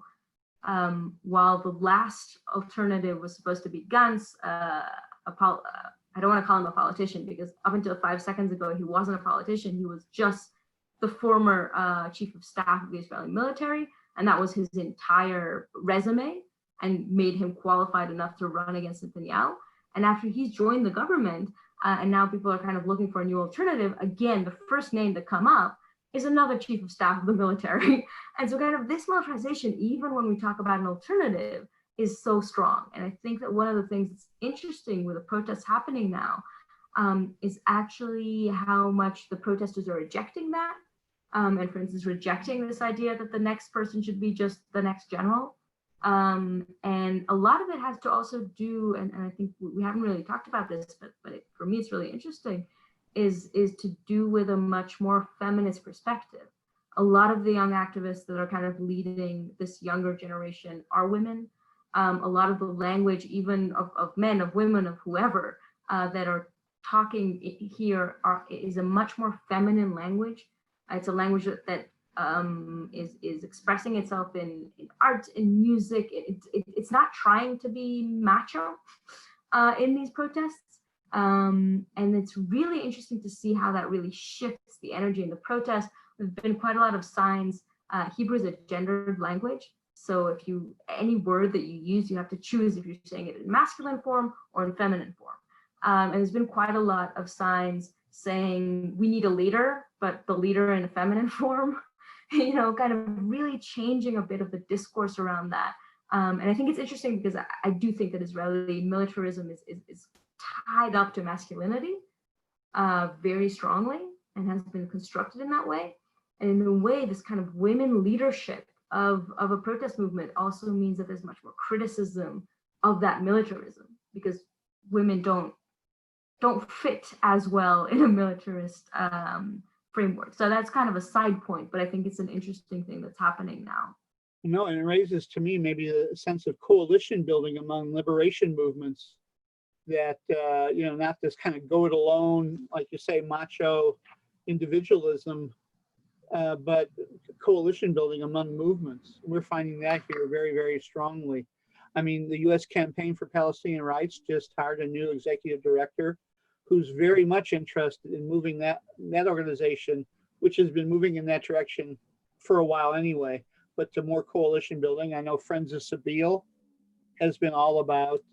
while the last alternative was supposed to be Gantz, I don't want to call him a politician because up until 5 seconds ago, he wasn't a politician. He was just the former chief of staff of the Israeli military. And that was his entire resume and made him qualified enough to run against Netanyahu. And after he's joined the government, and now people are kind of looking for a new alternative, again, the first name to come up is another chief of staff of the military. And so kind of this militarization, even when we talk about an alternative, is so strong. And I think that one of the things that's interesting with the protests happening now is actually how much the protesters are rejecting that. And for instance, rejecting this idea that the next person should be just the next general. And a lot of it has to also do, and I think we haven't really talked about this, but for me, it's really interesting, is to do with a much more feminist perspective. A lot of the young activists that are kind of leading this younger generation are women. A lot of the language, even of men, of women, of whoever, that are talking here is a much more feminine language. It's a language that is expressing itself in art, in music. It's not trying to be macho in these protests. And it's really interesting to see how that really shifts the energy in the protest. There've been quite a lot of signs. Hebrew is a gendered language. So if any word that you use, you have to choose if you're saying it in masculine form or in feminine form. And there's been quite a lot of signs saying we need a leader, but the leader in a feminine form, kind of really changing a bit of the discourse around that. And I think it's interesting because I do think that Israeli militarism is tied up to masculinity very strongly and has been constructed in that way. And in a way, this kind of women leadership of a protest movement also means that there's much more criticism of that militarism because women don't fit as well in a militarist framework. So that's kind of a side point, but I think it's an interesting thing that's happening now. No, and it raises to me maybe a sense of coalition building among liberation movements that, not this kind of go it alone, like you say, macho individualism, but coalition building among movements. We're finding that here very, very strongly. I mean, the U.S. Campaign for Palestinian Rights just hired a new executive director who's very much interested in moving that organization, which has been moving in that direction for a while anyway, but to more coalition building. I know Friends of Sabeel has been all about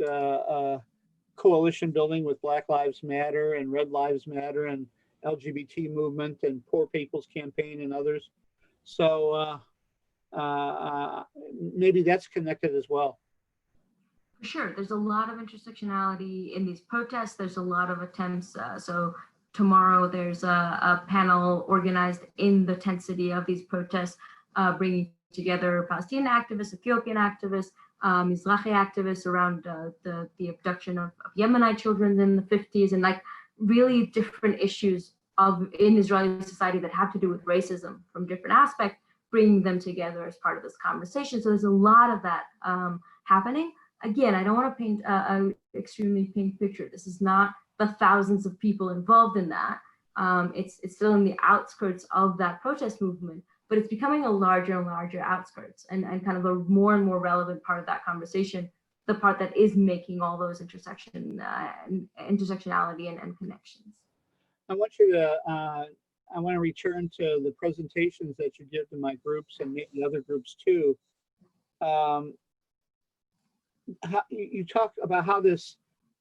coalition building with Black Lives Matter and Red Lives Matter and LGBT movement and Poor People's Campaign and others. So maybe that's connected as well. For sure, there's a lot of intersectionality in these protests. There's a lot of attempts. So tomorrow there's a panel organized in the tent city of these protests, bringing together Palestinian activists, Ethiopian activists, Mizrahi activists around the abduction of Yemenite children in the 50s, and like really different issues in Israeli society that have to do with racism from different aspects, bringing them together as part of this conversation. So there's a lot of that happening. Again, I don't want to paint an extremely pink picture. This is not the thousands of people involved in that. It's still in the outskirts of that protest movement, but it's becoming a larger and larger outskirts and kind of a more and more relevant part of that conversation, the part that is making all those intersectionality and connections. I want to return to the presentations that you give to my groups and maybe other groups too. You talk about how the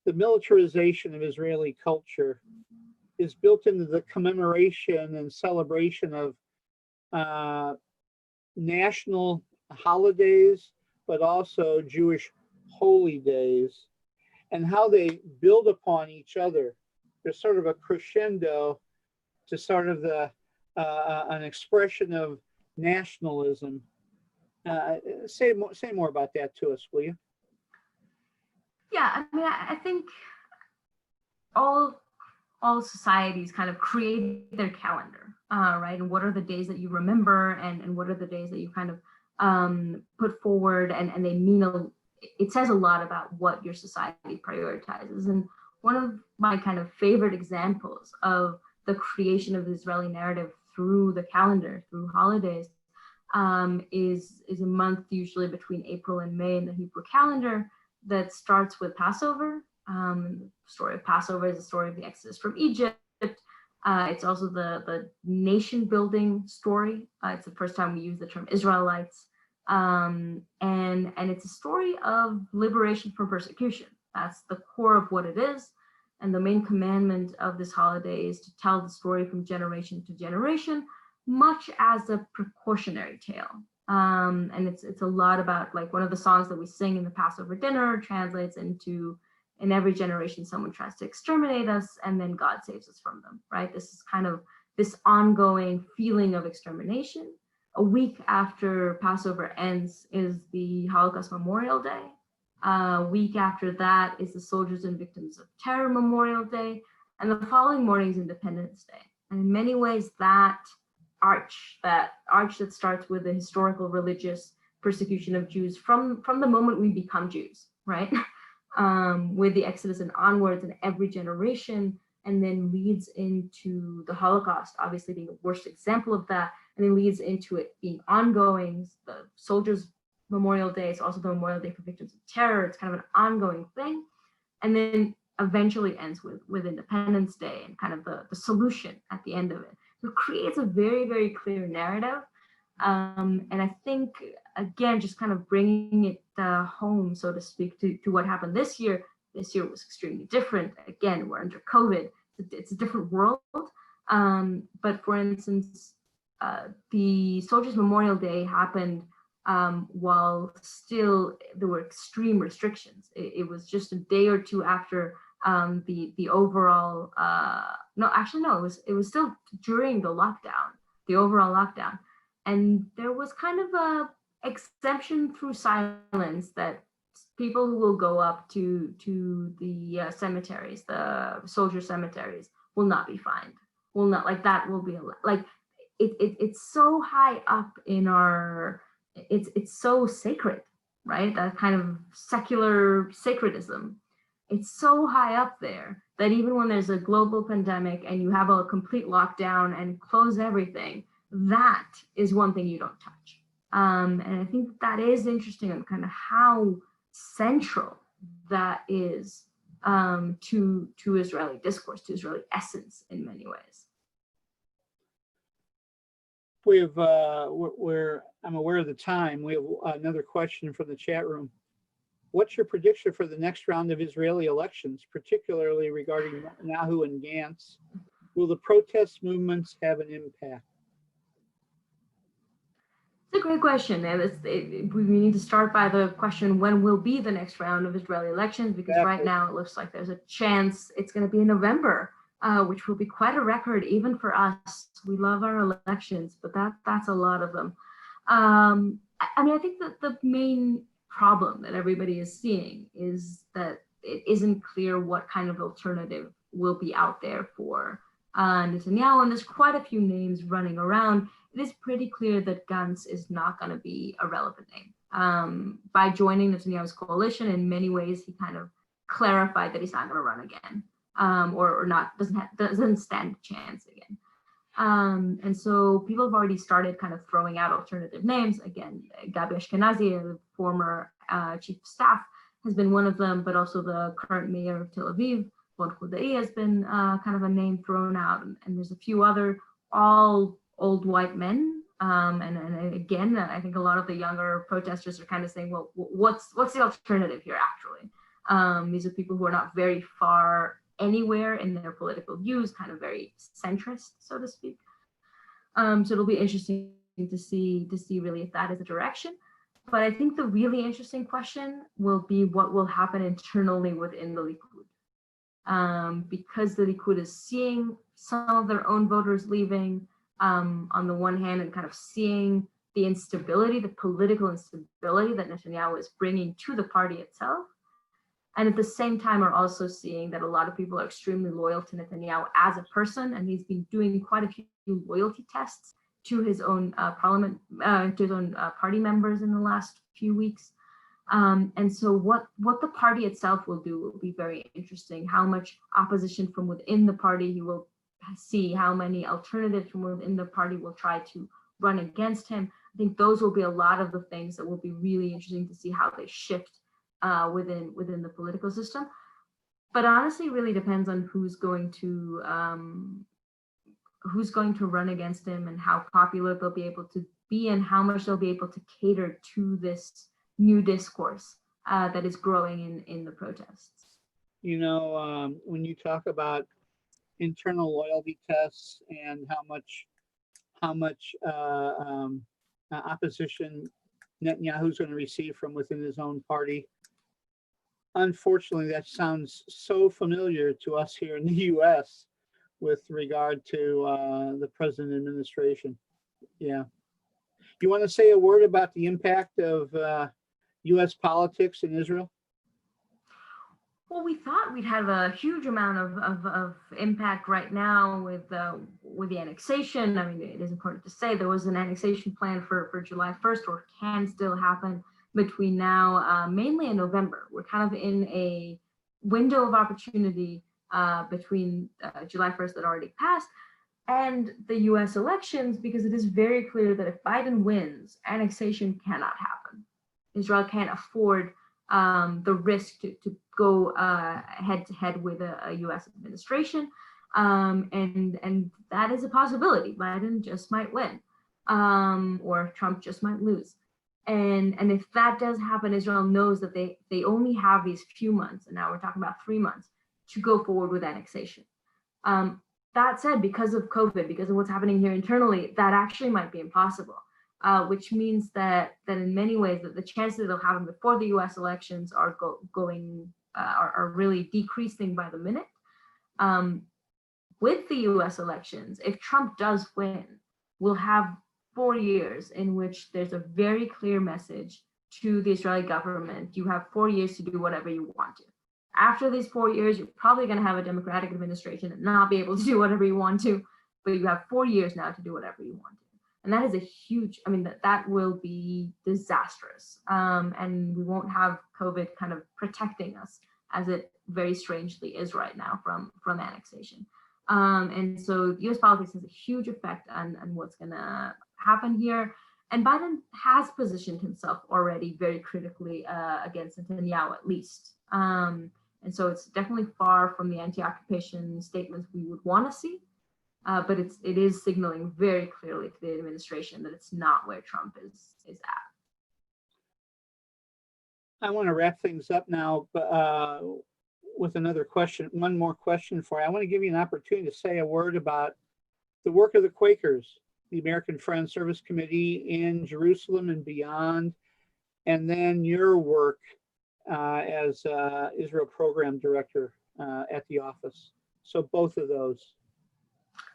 militarization of Israeli culture is built into the commemoration and celebration of national holidays, but also Jewish holy days, and how they build upon each other. There's sort of a crescendo to sort of an expression of nationalism. Say more about that to us, will you? Yeah, I mean, I think all societies kind of create their calendar, right? And what are the days that you remember, and what are the days that you kind of put forward, and they mean it says a lot about what your society prioritizes. And one of my kind of favorite examples of the creation of the Israeli narrative through the calendar, through holidays, is a month usually between April and May in the Hebrew calendar that starts with Passover. The story of Passover is the story of the Exodus from Egypt. It's also the nation building story. It's the first time we use the term Israelites. And it's a story of liberation from persecution. That's the core of what it is. And the main commandment of this holiday is to tell the story from generation to generation, much as a precautionary tale. And it's a lot about, like, one of the songs that we sing in the Passover dinner translates into, in every generation someone tries to exterminate us and then God saves us from them, right? This is kind of this ongoing feeling of extermination. A week after Passover ends is the Holocaust Memorial Day. A week after that is the Soldiers and Victims of Terror Memorial Day, and the following morning is Independence Day. And in many ways, that arch that starts with the historical religious persecution of Jews from the moment we become Jews, right? With the Exodus and onwards in every generation, and then leads into the Holocaust, obviously being the worst example of that, and then leads into it being ongoing. The Soldiers Memorial Day is also the Memorial Day for Victims of Terror. It's kind of an ongoing thing, and then eventually ends with Independence Day and kind of the solution at the end of it. So it creates a very, very clear narrative. And I think, again, just kind of bringing it home, so to speak, to what happened this year. This year was extremely different. Again, we're under COVID. It's a different world. But for instance, the Soldiers Memorial Day happened while still there were extreme restrictions. It was just a day or two after the overall, it was still during the lockdown, the overall lockdown. And there was kind of a exemption through silence that people who will go up to the cemeteries, the soldier cemeteries, will not be fined. Will not, like, that will be like it's so high up in our, it's so sacred, right? That kind of secular sacredism. It's so high up there that even when there's a global pandemic and you have a complete lockdown and close everything, that is one thing you don't touch. And I think that is interesting on kind of how central that is to Israeli discourse, to Israeli essence in many ways. I'm aware of the time. We have another question from the chat room. What's your prediction for the next round of Israeli elections, particularly regarding Netanyahu and Gantz? Will the protest movements have an impact? It's a great question. And we need to start by the question, when will be the next round of Israeli elections? Because right now it looks like there's a chance it's going to be in November, which will be quite a record even for us. We love our elections, but that's a lot of them. I mean, I think that the main problem that everybody is seeing is that it isn't clear what kind of alternative will be out there for Netanyahu, and there's quite a few names running around. It is pretty clear that Gantz is not going to be a relevant name. By joining Netanyahu's coalition, in many ways, he kind of clarified that he's not going to run again, or not, doesn't stand a chance again. And so people have already started kind of throwing out alternative names. Again, Gabi Ashkenazi, the former chief of staff, has been one of them, but also the current mayor of Tel Aviv, Ron Khudai, has been kind of a name thrown out. And there's a few other, all old white men. And again, I think a lot of the younger protesters are kind of saying, well, what's the alternative here, actually? These are people who are not very far anywhere in their political views, kind of very centrist, so to speak. So it'll be interesting to see really if that is the direction. But I think the really interesting question will be what will happen internally within the Likud. Because the Likud is seeing some of their own voters leaving, on the one hand, and kind of seeing the instability, the political instability that Netanyahu is bringing to the party itself. And at the same time, are also seeing that a lot of people are extremely loyal to Netanyahu as a person, and he's been doing quite a few loyalty tests to his own to his own party members in the last few weeks. And so what the party itself will do will be very interesting. How much opposition from within the party he will see, how many alternatives from within the party will try to run against him. I think those will be a lot of the things that will be really interesting to see how they shift within the political system. But honestly, it really depends on who's going to run against him and how popular they'll be able to be and how much they'll be able to cater to this new discourse that is growing in the protests. You know, when you talk about internal loyalty tests and how much opposition Netanyahu's going to receive from within his own party, unfortunately, that sounds so familiar to us here in the U.S. with regard to the president administration. Yeah. You want to say a word about the impact of U.S. politics in Israel? Well, we thought we'd have a huge amount of impact right now with the annexation. I mean, it is important to say there was an annexation plan for July 1st, or can still happen between now, mainly in November. We're kind of in a window of opportunity between July 1st that already passed and the US elections, because it is very clear that if Biden wins, annexation cannot happen. Israel can't afford the risk to go head to head with a US administration. And that is a possibility. Biden just might win, or Trump just might lose. And if that does happen, Israel knows that they only have these few months, and now we're talking about 3 months, to go forward with annexation. That said, because of COVID, because of what's happening here internally, that actually might be impossible, which means that in many ways that the chances that it'll happen before the U.S. elections are are really decreasing by the minute. With the U.S. elections, if Trump does win, we'll have 4 years in which there's a very clear message to the Israeli government. You have 4 years to do whatever you want to. After these 4 years, you're probably going to have a Democratic administration and not be able to do whatever you want to, but you have 4 years now to do whatever you want to. And that is a huge, I mean, that will be disastrous. And we won't have COVID kind of protecting us, as it very strangely is right now from annexation. And so US politics has a huge effect on what's going to happen here. And Biden has positioned himself already very critically against Netanyahu, at least. And so it's definitely far from the anti-occupation statements we would want to see. But it is signaling very clearly to the administration that it's not where Trump is at. I want to wrap things up now with another question, one more question for you. I want to give you an opportunity to say a word about the work of the Quakers, the American Friends Service Committee in Jerusalem and beyond, and then your work as Israel Program Director at the office. So both of those.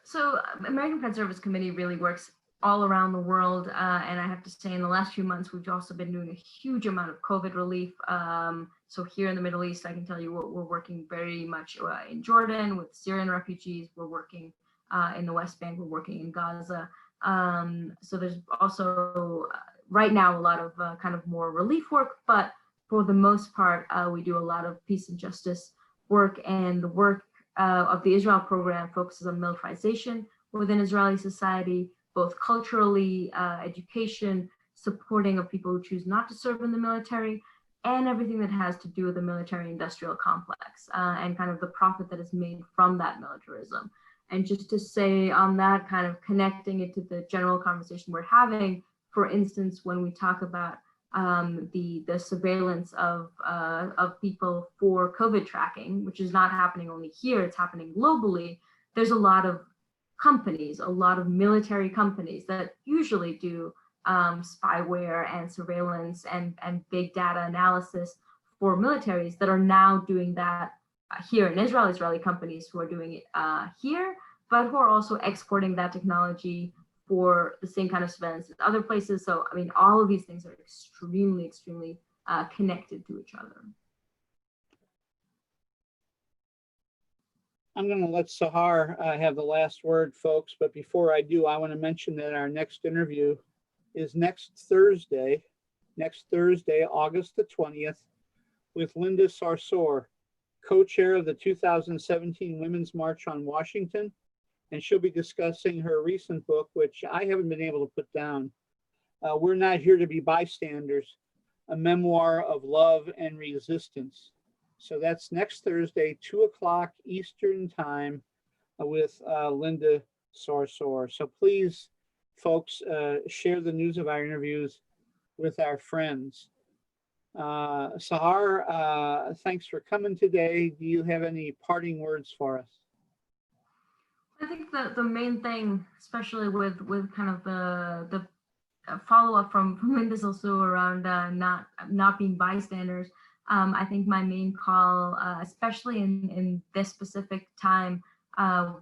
So American Friends Service Committee really works all around the world. And I have to say, in the last few months, we've also been doing a huge amount of COVID relief. So here in the Middle East, I can tell you we're working very much in Jordan with Syrian refugees. We're working in the West Bank. We're working in Gaza. So there's also right now a lot of kind of more relief work, but for the most part, we do a lot of peace and justice work, and the work of the Israel program focuses on militarization within Israeli society, both culturally, education, supporting of people who choose not to serve in the military, and everything that has to do with the military-industrial complex and kind of the profit that is made from that militarism. And just to say on that, kind of connecting it to the general conversation we're having, for instance, when we talk about the surveillance of people for COVID tracking, which is not happening only here, it's happening globally. There's a lot of companies, a lot of military companies that usually do spyware and surveillance and big data analysis for militaries that are now doing that here in Israel, Israeli companies who are doing it here, but who are also exporting that technology for the same kind of surveillance in other places. So, I mean, all of these things are extremely, extremely connected to each other. I'm going to let Sahar have the last word, folks. But before I do, I want to mention that our next interview is next Thursday, August the 20th, with Linda Sarsour, co-chair of the 2017 Women's March on Washington and she'll be discussing her recent book, which I haven't been able to put down. We're Not Here to Be Bystanders, a memoir of love and resistance. So that's next Thursday, 2 o'clock Eastern time, with Linda Sarsour. So please, folks, share the news of our interviews with our friends. Sahar, thanks for coming today. Do you have any parting words for us? I think the main thing, especially with kind of the follow up from Linda's also around not being bystanders. I think my main call, especially in this specific time,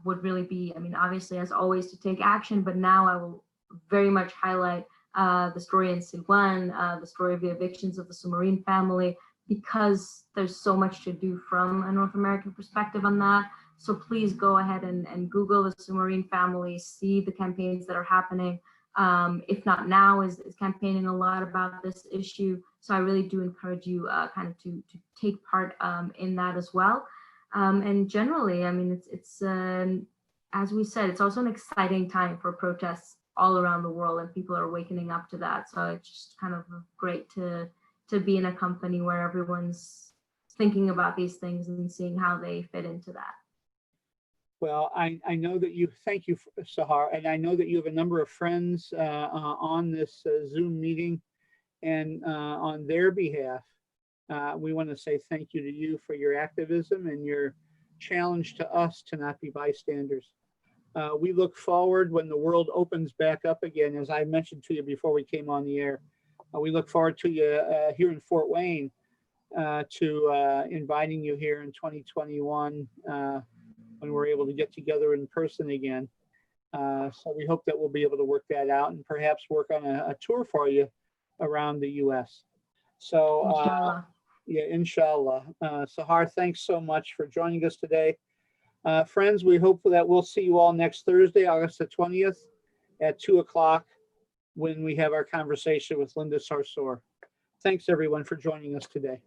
would really be, I mean, obviously as always to take action, but now I will very much highlight the story in Siwan, the story of the evictions of the Submarine family, because there's so much to do from a North American perspective on that. So please go ahead and Google the Submarine family, see the campaigns that are happening. If not now, is campaigning a lot about this issue. So I really do encourage you kind of to take part in that as well. And generally, I mean, it's as we said, it's also an exciting time for protests all around the world, and people are wakening up to that. So it's just kind of great to be in a company where everyone's thinking about these things and seeing how they fit into that. Well, I know that you, thank you, Sahar, and I know that you have a number of friends on this Zoom meeting, and on their behalf, we want to say thank you to you for your activism and your challenge to us to not be bystanders. We look forward when the world opens back up again, as I mentioned to you before we came on the air. We look forward to you here in Fort Wayne, to inviting you here in 2021 when we're able to get together in person again. So we hope that we'll be able to work that out and perhaps work on a tour for you around the US. So Inshallah. yeah, inshallah. Sahar, thanks so much for joining us today. Friends, we hope that we'll see you all next Thursday, August the 20th at 2 o'clock when we have our conversation with Linda Sarsour. Thanks everyone for joining us today.